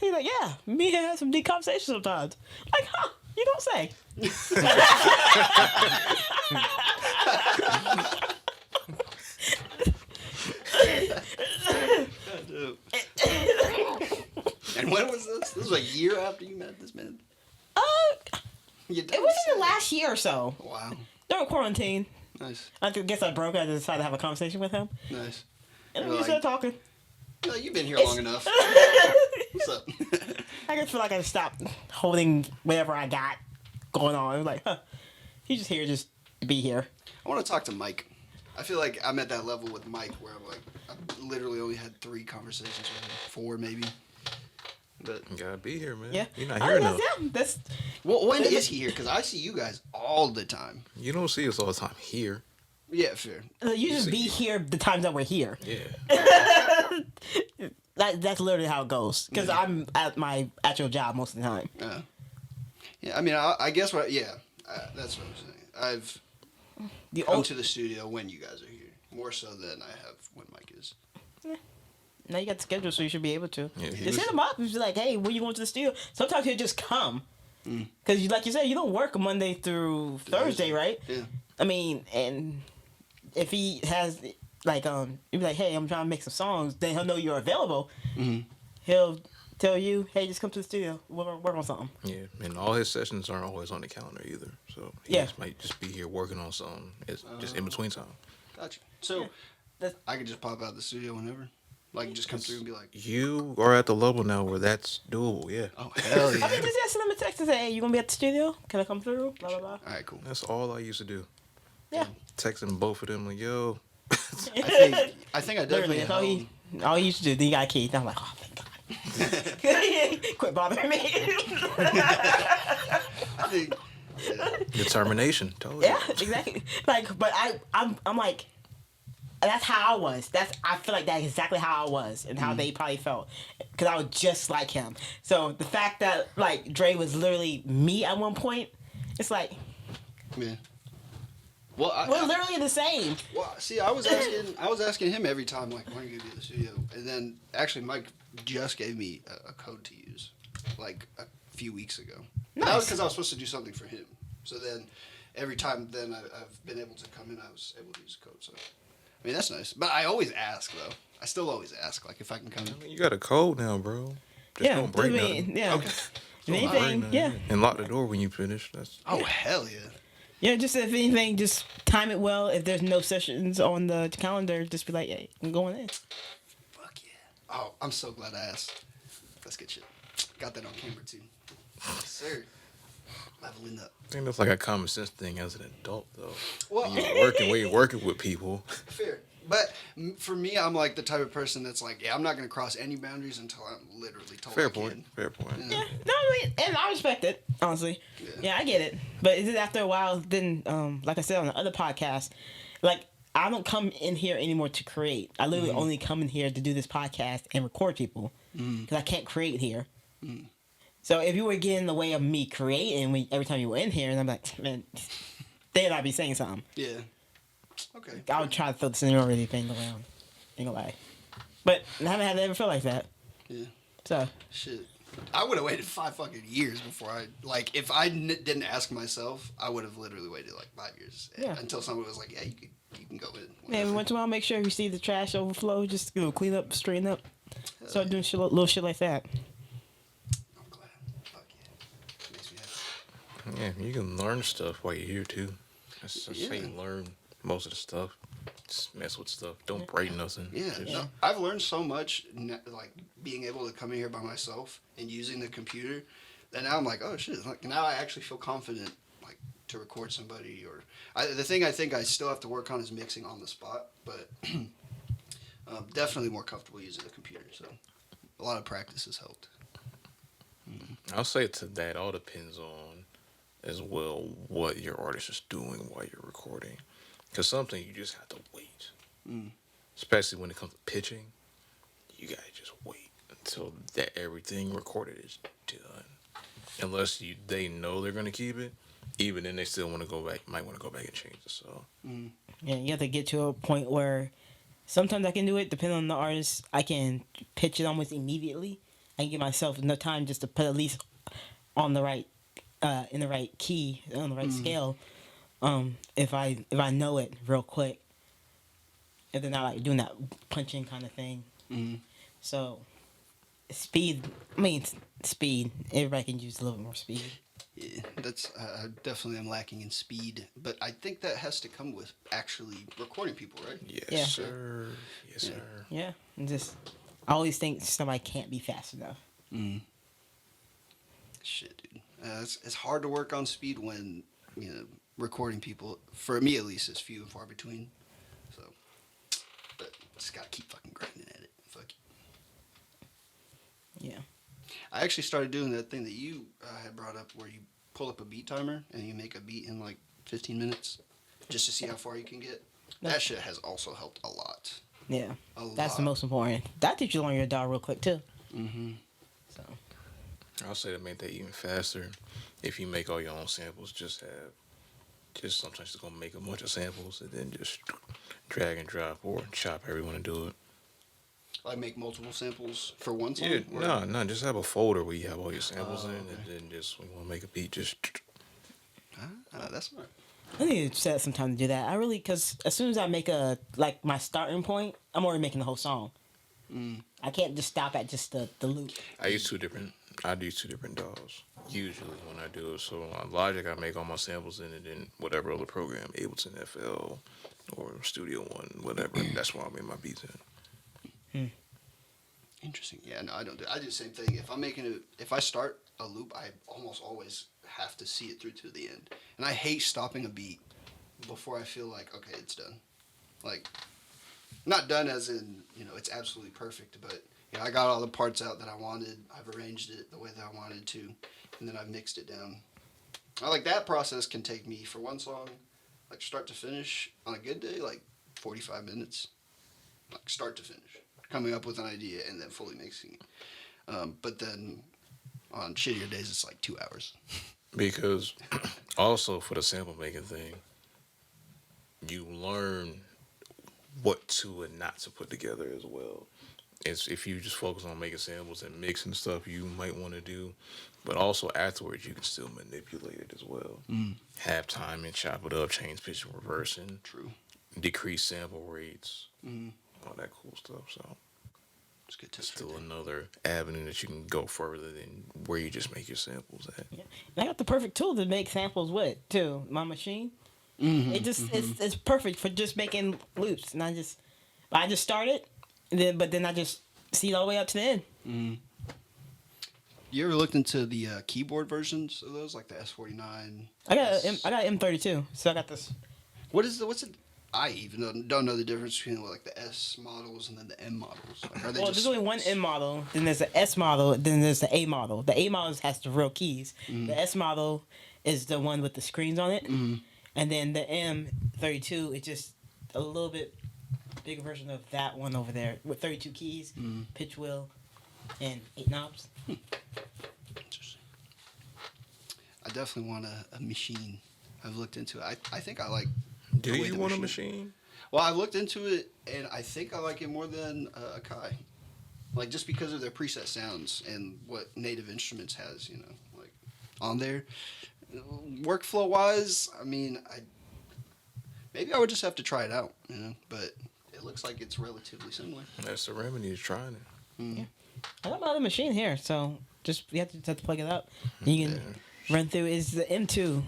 He's like, yeah, me and him have some deep conversations sometimes. Like, huh? You don't say. And when was this? This was a year after you met this man. You It was in the last year or so. Wow. During quarantine. Nice. I guess I broke. I decided to have a conversation with him. Nice. And You're we just like- started talking. Oh, you've been here It's- long enough. What's up? I just feel like I stopped holding whatever I got going on. It was like, huh, he's just here just to be here. I want to talk to Mike. I feel like I'm at that level with Mike where I'm like, I've literally only had 3 conversations with him. 4 maybe. But you gotta be here, man. Yeah. You're not here enough. Yeah, that's well, when is he here? Because I see you guys all the time. You don't see us all the time here. Yeah, fair. you just be here the times that we're here. Yeah. That's literally how it goes. Because I'm at my actual job most of the time. Yeah, I mean, I guess what, yeah, that's what I'm saying. I've The come old, to the studio when you guys are here. More so than I have when Mike is. now you got the schedule, so you should be able to. Yeah, he Just was- hit him up. He's like, hey, when you going to the studio? Sometimes he'll just come. Because, like you said, you don't work Monday through Thursday, right? Yeah. I mean, and if he has, like, you'll be like, hey, I'm trying to make some songs, then he'll know you're available. He'll tell you, hey, just come to the studio. We're going to work on something. Yeah, and all his sessions aren't always on the calendar either. So he Yeah. just might just be here working on something. It's just in between time. Gotcha. So, That's- I could just pop out the studio whenever? Like, just come through and be like, You are at the level now where that's doable. Yeah, oh, hell I mean, yeah. just send him a text and say, hey, you going to be at the studio? Can I come through? Blah, blah, blah. All right, cool. that's all I used to do. Yeah. Texting both of them like, yo. I think I Literally, definitely that's all he used to do. Then he got a key. I'm like, oh, thank God. Quit bothering me. I think, yeah. Determination. Told you. Yeah, exactly. Like, but I'm like, that's how I was. I feel like that's exactly how I was and how they probably felt, because I was just like him. So the fact that like Dre was literally me at one point, it's like Yeah. Well, we're literally the same. Well, see, I was asking him every time, like, when are you gonna do the studio? And then actually, Mike just gave me a code to use, like a few weeks ago. Nice. That was because I was supposed to do something for him. So then, every time then I've been able to come in, I was able to use the code. So, I mean, that's nice. But I always ask though. I still always ask, like, if I can come in. I mean, you got a code now, bro. Just don't break nothing. Yeah. Okay. If Don't break anything, nothing. yeah. And lock the door when you finish. That's Oh hell yeah. Yeah, just if anything, just time it well. If there's no sessions on the calendar, just be like, hey, I'm going in. Fuck yeah. Oh, I'm so glad I asked. That's good shit. Got that on camera too. Yes, sir. Leveling up. I think that's like a common sense thing as an adult, though. Well, When you're working with people. fair. But for me, I'm like the type of person that's like, yeah, I'm not gonna cross any boundaries until I'm literally told Fair I point. can. Fair point. Yeah, no, I mean, and I respect it, honestly. Yeah, I get it. But is it after a while, then, like I said on the other podcast, like, I don't come in here anymore to create. I literally only come in here to do this podcast and record people, because I can't create here. So if you were getting in the way of me creating every time you were in here, and I'm like, man, then I'd be saying something. Yeah. Okay. I would try to throw the seniority thing around. Ain't gonna lie. But I haven't had to ever feel like that. Yeah. So. Shit. I would have waited 5 fucking years before I, like, if I didn't ask myself, I would have literally waited like 5 years. Yeah. Until someone was like, yeah, you can go in. Man, whatever. once in a while, make sure if you see the trash overflow, just clean up, straighten up. Start doing little shit like that. I'm glad. Fuck yeah. Makes me happy. Yeah, you can learn stuff while you're here, too. That's Yeah. how you learn most of the stuff. Just mess with stuff. Don't break nothing. Yeah, Just- no, I've learned so much, like being able to come in here by myself and using the computer. That now I'm like, oh shit! Like now I actually feel confident, like to record somebody. Or the thing I think I still have to work on is mixing on the spot, but definitely more comfortable using the computer. So a lot of practice has helped. I'll say to that, all depends on as well what your artist is doing while you're recording. Because something you just have to wait. Especially when it comes to pitching, you gotta just wait until that everything recorded is done. Unless they know they're gonna keep it, even then they still want to go back. Might want to go back and change it. So Yeah, you have to get to a point where sometimes I can do it, depending on the artist. I can pitch it almost immediately. I can give myself enough time just to put at least on the right, in the right key, on the right scale. If I know it real quick, and then I like doing that punching kind of thing. So speed. I mean, speed. Everybody can use a little bit more speed. Yeah, that's I definitely am lacking in speed, but I think that has to come with actually recording people, right? yes, Yeah. sir. Yes, sir. Yeah, and just I always think somebody can't be fast enough. Shit, dude. It's hard to work on speed when, recording people, for me at least, is few and far between. So, but just gotta keep fucking grinding at it. Fuck it. Yeah. I actually started doing that thing that you had brought up where you pull up a beat timer and you make a beat in like 15 minutes just to see how far you can get. That shit has also helped a lot. Yeah. A That's the lot. most important. That teaches you to learn your dial real quick too. So. I'll say to make that even faster, if you make all your own samples, just sometimes just gonna make a bunch of samples and then just drag and drop or chop however you want to do it. Like make multiple samples for one song? Yeah, or- no, just have a folder where you have all your samples in, and then just when you want to make a beat, just That's smart. I need to set some time to do that. I really, because as soon as I make my starting point, I'm already making the whole song. I can't just stop at just the loop. I do two different DAWs usually when I do it. So on Logic, I make all my samples in, and then whatever other program, Ableton FL or Studio One, whatever. That's where I make my beats in. Interesting. Yeah, no, I don't do. I do the same thing. If I start a loop, I almost always have to see it through to the end, and I hate stopping a beat before I feel like okay, it's done. Like, not done as in it's absolutely perfect, but I got all the parts out that I wanted. I've arranged it the way that I wanted to, and then I've mixed it down. I like that process can take me for one song, like start to finish on a good day, like 45 minutes, like start to finish, coming up with an idea and then fully mixing it. But then on shittier days, it's like 2 hours. Because also for the sample making thing, you learn what to and not to put together as well. It's if you just focus on making samples and mixing stuff you might want to do, but also afterwards you can still manipulate it as well. Have time and chop it up, change pitch and reversing, True. decrease sample rates, all that cool stuff. So It's good it's tips. still Right another avenue that you can go further than where you just make your samples at. Yeah. And I got the perfect tool to make samples with too. My machine. Mm-hmm. It just it's perfect for just making loops, and I just started, and then I just see it all the way up to the end. You ever looked into the keyboard versions of those, like the S49? I got M32, so I got this. What's it? I even don't know the difference between like the S models and then the M models. Like, are they Well, just there's only one M model, then there's the S model, then there's the A model. The A model has the real keys. The S model is the one with the screens on it, and then the M32 is just a little bit bigger version of that one over there with 32 keys, pitch wheel, and 8 knobs. Interesting. I definitely want a machine. I've looked into it. I think I like. Do the way you the want a machine? Well, I've looked into it, and I think I like it more than a Kai. Like, just because of their preset sounds and what Native Instruments has, like, on there. Workflow-wise, I mean, maybe I would just have to try it out, But it looks like it's relatively similar. That's the remedy is trying it. Yeah. I got my other machine here, so you have to plug it up. And you can run through. Is the MK2.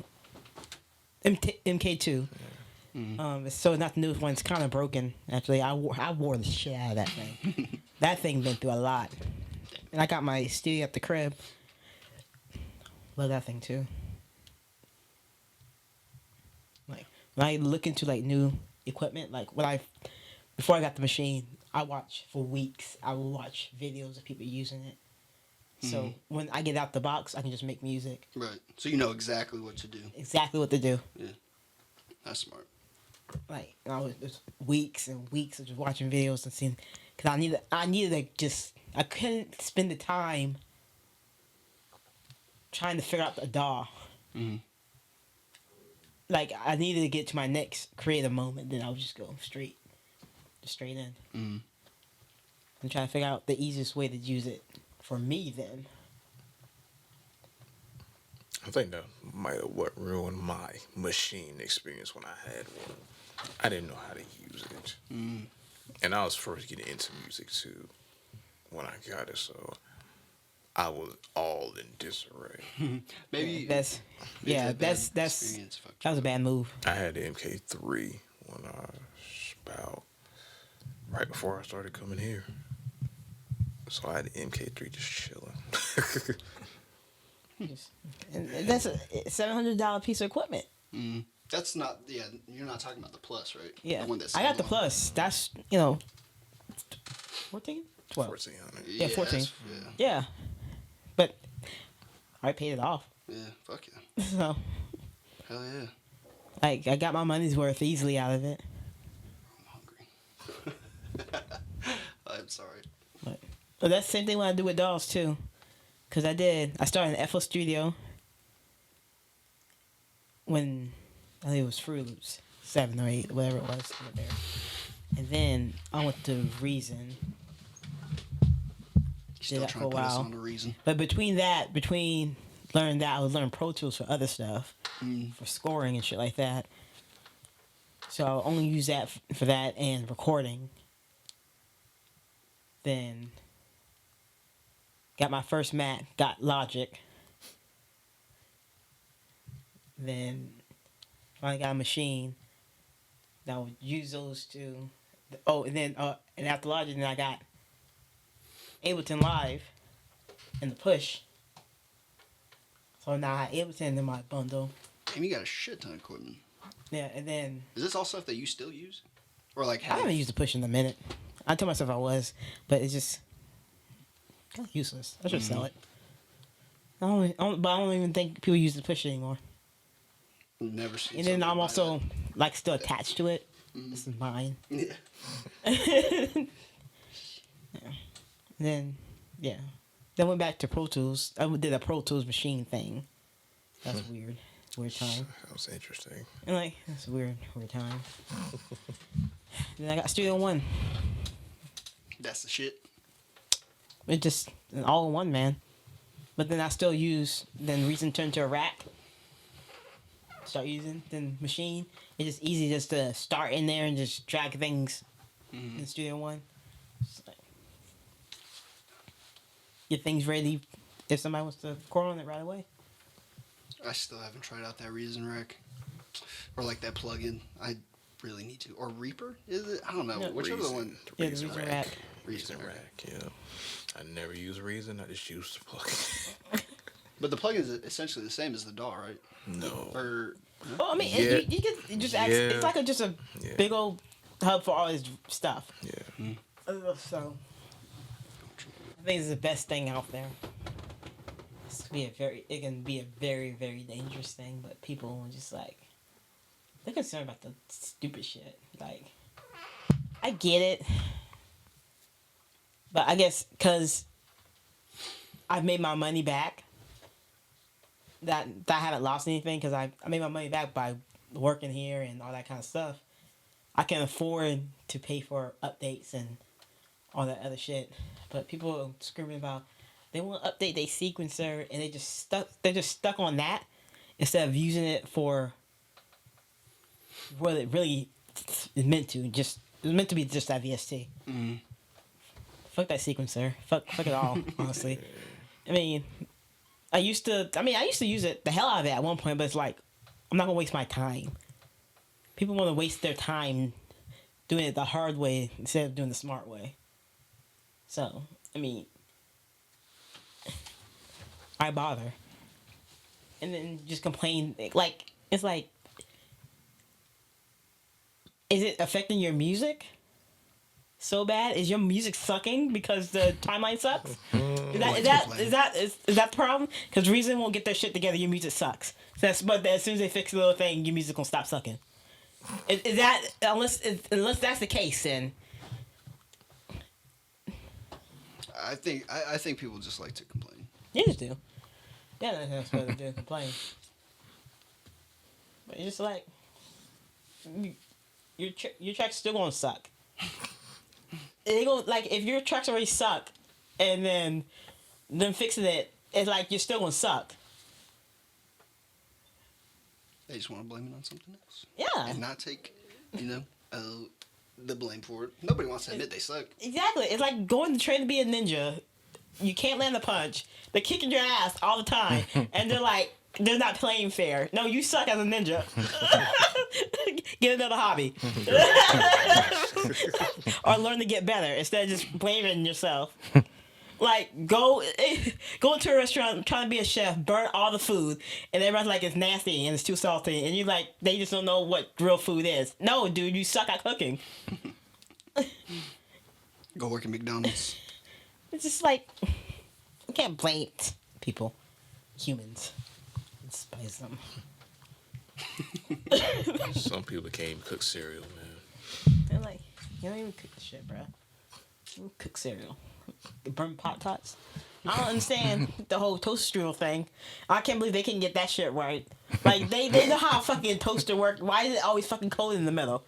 So not the newest one. It's kind of broken. Actually, I wore the shit out of that thing. That thing been through a lot. And I got my studio at the crib. Love that thing too. Like when I look into like new equipment, like before I got the machine, I watch for weeks. I will watch videos of people using it. So when I get out the box, I can just make music. Right. So you know exactly what to do. Exactly what to do. Yeah. That's smart. Like I was just weeks and weeks of just watching videos and seeing, cause I needed to just I couldn't spend the time trying to figure out the DAW. Like I needed to get to my next creative moment, then I would just go straight in. And try to figure out the easiest way to use it for me. Then I think that might have what ruined my machine experience when I had one. I didn't know how to use it. And I was first getting into music too when I got it, so I was all in disarray. Maybe that's experience fucked that was a bad move. I had the MK3 when I was about right before I started coming here. So I had the MK3 just chilling. And that's a $700 piece of equipment. That's not. Yeah, you're not talking about the Plus, right? Yeah, The one that's I got the Plus. That's 14, 12. 1400. Yeah, 14. Yeah. Yeah, but I paid it off. Yeah. Fuck yeah. So Hell yeah. like I got my money's worth easily out of it. I'm hungry. I'm sorry. But that's the same thing when I do with dolls too. Cause I started in FL Studio when I think it was Fruit Loops 7 or 8, whatever it was over there. And then I went to Reason. Still that trying for a to put us while. on a reason. But between learning that, I would learn Pro Tools for other stuff, for scoring and shit like that. So I'll only use that for that and recording. Then got my first Mac, got Logic. Then finally got a machine that I would use those two. Oh, and then and after Logic, then I got Ableton Live and the Push. So now I have Ableton in my bundle. Damn, you got a shit ton of equipment. Yeah, and then Is this all stuff that you still use? Or like I haven't used the Push in a minute. I told myself I was, but it's just kind of useless. I should sell it. But I don't even think people use the Push anymore. Never seen And then somebody I'm buy also like still attached to it. This is mine. Yeah. Then, yeah. Then went back to Pro Tools. I did a Pro Tools machine thing. That's weird. Weird time. That was interesting. And like, that's a weird time. Then I got Studio One. That's the shit. It just an all-in-one, man. But then I still use, then Reason turned to a rack. Start using, then machine. It's just easy just to start in there and just drag things in Studio One. Just like, get things ready if somebody wants to record on it right away. I still haven't tried out that Reason Rack. Or like that plugin. I really need to. Or Reaper? Is it? I don't know. No, Whichever the one. Yeah, the Reason rack. Reason Reason Rack. rack, yeah. I never use Reason. I just use the plugin. But the plugin is essentially the same as the DAW, right? No. Or Well, I mean, Yeah. you can just Yeah. it's like just a Yeah. big old hub for all his stuff. Yeah. So, I think it's the best thing out there. It can be a very, very dangerous thing, but people are just like, they're concerned about the stupid shit. Like, I get it, but I guess because I've made my money back, that I haven't lost anything because I made my money back by working here and all that kind of stuff. I can afford to pay for updates and all that other shit. But people are screaming about they want to update their sequencer and they're just stuck on that instead of using it for what it really is meant to. It's meant to be just that VST. Fuck that sequencer. Fuck it all, honestly. I mean, I used to use it the hell out of it at one point, but it's like, I'm not gonna waste my time. People want to waste their time doing it the hard way instead of doing the smart way. So, I mean, I bother. And then just complain, like, it's like, is it affecting your music so bad? Is your music sucking because the timeline sucks? Is that the problem? Because Reason won't get their shit together, your music sucks. But as soon as they fix the little thing, your music will stop sucking. Is that unless that's the case, then I think people just like to complain. you just do. Yeah, that's what they do. Complain. But it's just like your track's still gonna suck. It go like if your tracks already suck, and then them fixing it, it's like you're still gonna suck. They just want to blame it on something else. Yeah. And not take, the blame for it. Nobody wants to admit they suck. Exactly. It's like going to train to be a ninja. You can't land a punch. They're kicking your ass all the time, and they're like, they're not playing fair. No, you suck as a ninja. Get another hobby. Or learn to get better instead of just blaming yourself. Like, go into a restaurant, trying to be a chef, burn all the food, and everyone's like, it's nasty and it's too salty, and you like, they just don't know what real food is. No, dude, you suck at cooking. Go work at McDonald's. It's just like, you can't blame people, humans. Despise them. Some people can't even cook cereal, man. They're like, you don't even cook the shit, bro. You don't cook cereal. You burn Pop Tarts. I don't understand the whole toaster strudel thing. I can't believe they can get that shit right. Like, they know how a fucking toaster works. Why is it always fucking cold in the middle?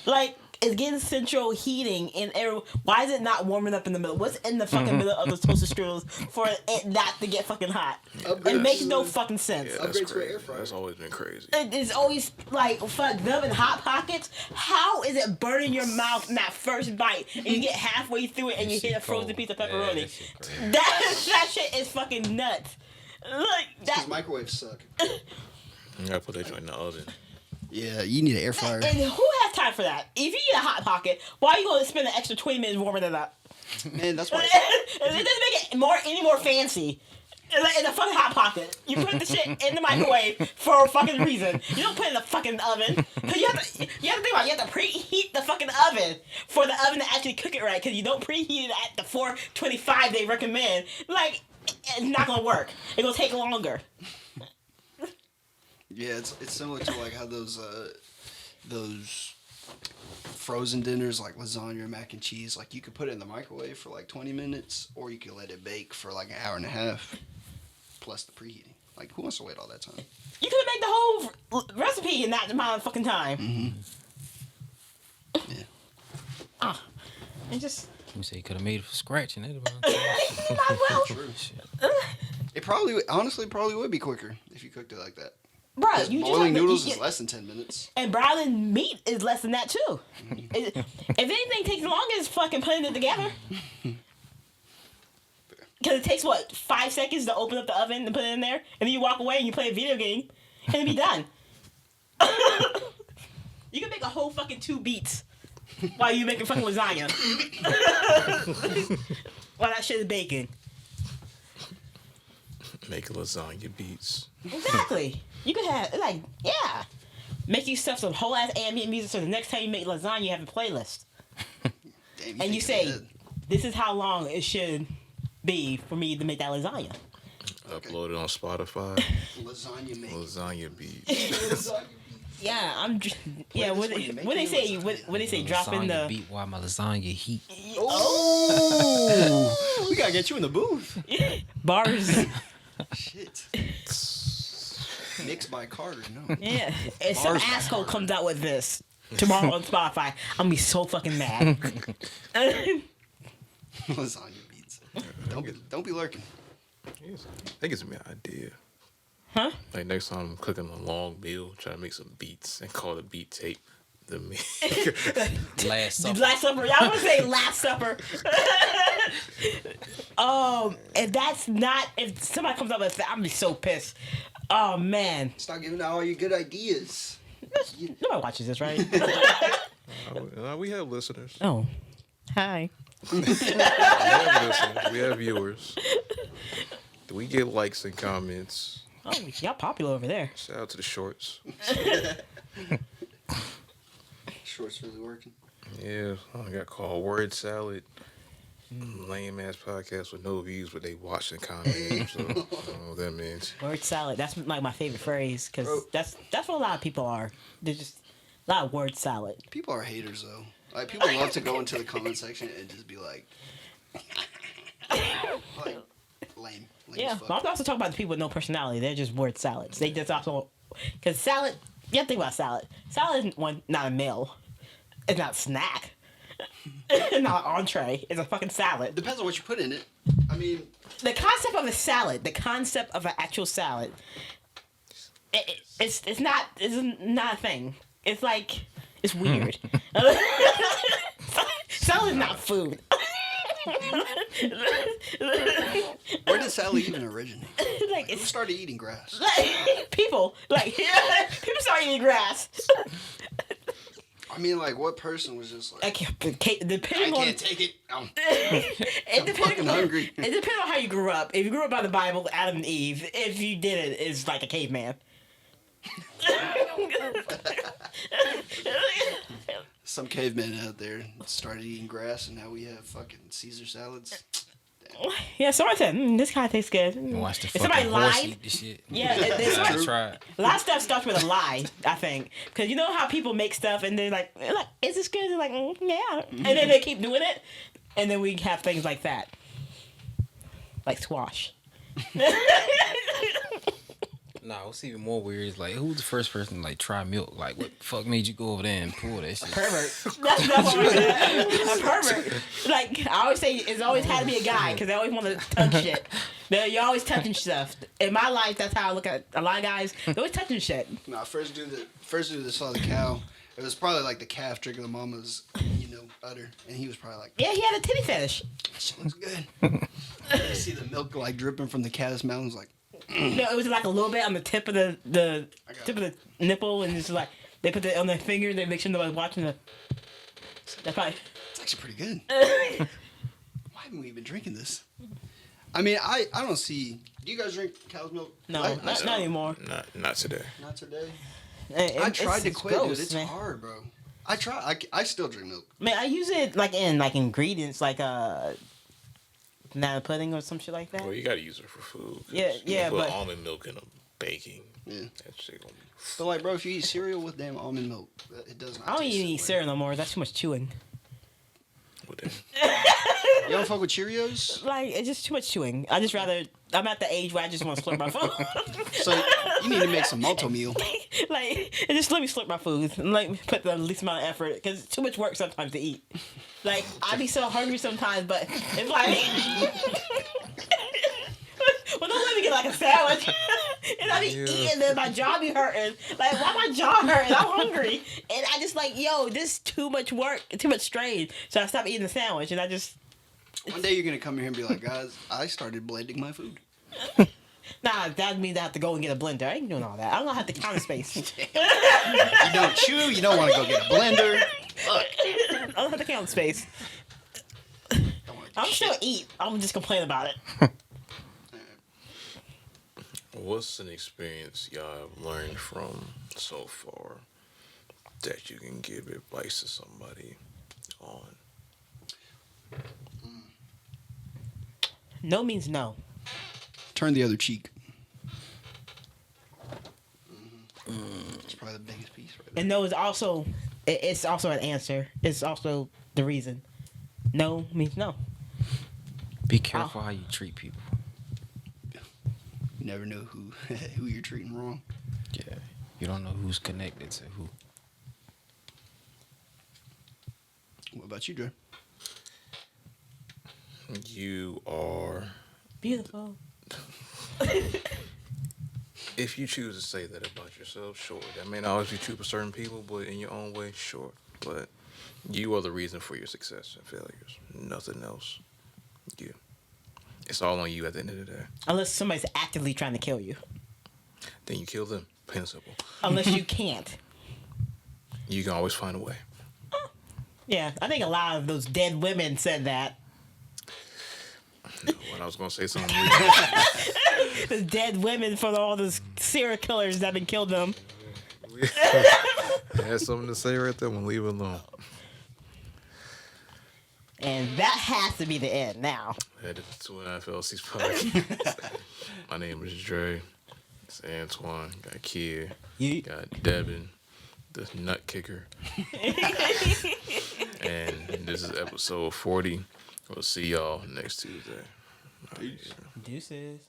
like, it's getting central heating and air. Why is it not warming up in the middle? What's in the fucking middle of the toaster strudels for it not to get fucking hot? It makes no fucking sense. Yeah, that's Upgrade to an crazy. air fryer. That's always been crazy. It's always like fuck them in Hot Pockets. How is it burning your mouth in that first bite and you get halfway through it and you hit a frozen piece of pepperoni? Yeah, That shit is fucking nuts. Like Because that. microwaves suck. You gotta put that joint in the oven. Yeah, you need an air fryer. And who has time for that? If you eat a Hot Pocket, why are you going to spend an extra 20 minutes warming it up? Man, that's why. It doesn't make it any more fancy. In a fucking Hot Pocket. You put the shit in the microwave for a fucking reason. You don't put it in the fucking oven. You have to think about it. You have to preheat the fucking oven for the oven to actually cook it right. Because you don't preheat it at the 425 they recommend. Like, it's not going to work. It's going to take longer. Yeah, it's similar to like how those frozen dinners like lasagna or mac and cheese, like you could put it in the microwave for like 20 minutes, or you could let it bake for like an hour and a half, plus the preheating. Like, who wants to wait all that time? You could make the whole recipe in that amount of fucking time. Mm-hmm. Yeah. And just. You say you could have made it from scratch and that. Might well. True. It probably, honestly, would be quicker if you cooked it like that. Bro, you boiling just noodles is less than 10 minutes. And browning meat is less than that too. If anything takes longer, it's fucking putting it together. Because it takes, what, 5 seconds to open up the oven and put it in there? And then you walk away and you play a video game. And it'll be done. You can make a whole fucking 2 beats while you making fucking lasagna. While that shit is baking. Make lasagna beats. Exactly. You could have, like, yeah. Make yourself some whole ass ambient music so the next time you make lasagna, you have a playlist. Damn, And you say, this is how long it should be for me to make that lasagna. Upload it on Spotify. Lasagna making. Lasagna beats. Yeah, yeah. Wait, What this one, they you say? make What they say? Drop in Lasagna the. beat while my lasagna heat. Oh! We gotta get you in the booth. Bars. Shit. Mixed by Carter, no. Yeah. If some Bars by asshole Carter. comes out with this tomorrow on Spotify, I'm gonna be so fucking mad. Lasagna beats. Don't be lurking. I think it's an idea. Huh? Like next time I'm cooking a long meal, try to make some beats and call the beat tape the meal. Last supper. Last Supper. Y'all want to say Last Supper? If somebody comes up with that, I'm gonna be so pissed. Oh man. Stop giving out all your good ideas. Nobody watches this, right? We have listeners. Oh. Hi. We have listeners. We have viewers. We get likes and comments. Oh, y'all popular over there. Shout out to the shorts. Shorts really working. Yeah, I got called Word Salad. Lame ass podcast with no views, but they watch and comment. So I don't know what that means. Word salad. That's like my favorite phrase because Bro. that's what a lot of people are. They're just a lot of word salad. People are haters though. Like people love to go into the comment section and just be like lame. Yeah, as but fuck. I'm also talking about the people with no personality. They're just word salads. They just also because salad. You have to think about salad. Salad isn't not a meal. It's not a snack. It's not an entree. It's a fucking salad. Depends on what you put in it. I mean, The concept of a salad, the concept of an actual salad, it's not a thing. It's like it's weird. Salad is not food. where did salad even originate? Like Who it's started eating grass? people people start eating grass. I mean, like, what person was just like, I Depending on can't take it. it depends fucking hungry. It depends on how you grew up. If you grew up by the Bible, Adam and Eve. If you did it, it's like a caveman. Some cavemen out there started eating grass, and now we have fucking Caesar salads. Yeah, someone said, this kind of tastes good. Watch the If fucking somebody horse lied, eat the shit. yeah, I tried. a lot of stuff starts with a lie, I think. Because you know how people make stuff and they're like, is this good? They're like, yeah. And then they keep doing it. And then we have things like that. Like squash. Nah, what's even more weird is like, who's the first person to like try milk? Like, what the fuck made you go over there and pull that shit? Pervert. That's what I'm saying. A pervert. Like, I always say, it's always had to be a guy because they always want to touch shit. You're always touching stuff. In my life, that's how I look at a lot of guys. They're always touching shit. Nah, first dude that saw the cow, it was probably like the calf drinking the mama's, udder, and he was probably like, Yeah, he had a titty fetish. that shit looks good. You see the milk like dripping from the cat's mouth, and was like, No, it was like a little bit on the tip of the tip of the nipple, and it's like they put it on their finger. They make sure nobody's watching the. That's probably. it's actually pretty good. Why haven't we been drinking this? I mean, I don't see. Do you guys drink cow's milk? No, I not anymore. Not today. Not today. I tried to quit, gross, dude. It's man. hard, bro. I try. I still drink milk. Man, I use it like in ingredients, like banana pudding or some shit like that. Well, you gotta use it for food. Yeah, You can put but- almond milk in them. baking. Yeah. That shit gonna be. But like, bro, if you eat cereal with damn almond milk, it does not. I don't taste even eat similar. cereal no more. That's too much chewing. What that? You don't fuck with Cheerios? Like, it's just too much chewing. I just rather. I'm at the age where I just want to slurp my food. So you need to make some multi meal. Like, and just let me slurp my food and like put the least amount of effort because it's too much work sometimes to eat. Like, I be so hungry sometimes, but it's like, well, don't let me get like a sandwich. And I be eating and my jaw be hurting. Like, why my jaw hurting? I'm hungry. And I just like, yo, this is too much work, too much strain. So I stopped eating the sandwich and I just. One day you're gonna come here and be like, guys, I started blending my food. Nah, that means I have to go and get a blender. I ain't doing all that. I'm gonna have to counter space. You don't chew. You don't want to go get a blender. Fuck. I don't have to count space. I'm still eat. I'm just complaining about it. What's an experience y'all have learned from so far that you can give advice to somebody on? No means no. Turn the other cheek. It's probably the biggest piece right there. And no is also, it's also an answer. It's also the reason. No means no. Be careful how you treat people. You never know who you're treating wrong. Yeah. You don't know who's connected to who. What about you, Dre? You are. Beautiful. If you choose to say that about yourself, sure. That may not always be true for certain people, but in your own way, sure. But you are the reason for your success and failures. Nothing else. You. It's all on you at the end of the day. Unless somebody's actively trying to kill you. Then you kill them. Plain and simple. Unless you can't. You can always find a way. Yeah, I think a lot of those dead women said that. No, when I was going to say something The dead women for all those serial killers that have killed them. I had something to say right there. I'm going to leave it alone. And that has to be the end now. That is the 2.5 LLCs podcast. My name is Dre. It's Antwon. Got Kid. Got Devin, the nut kicker. And this is episode 40. We'll see y'all next Tuesday. Peace. Deuces.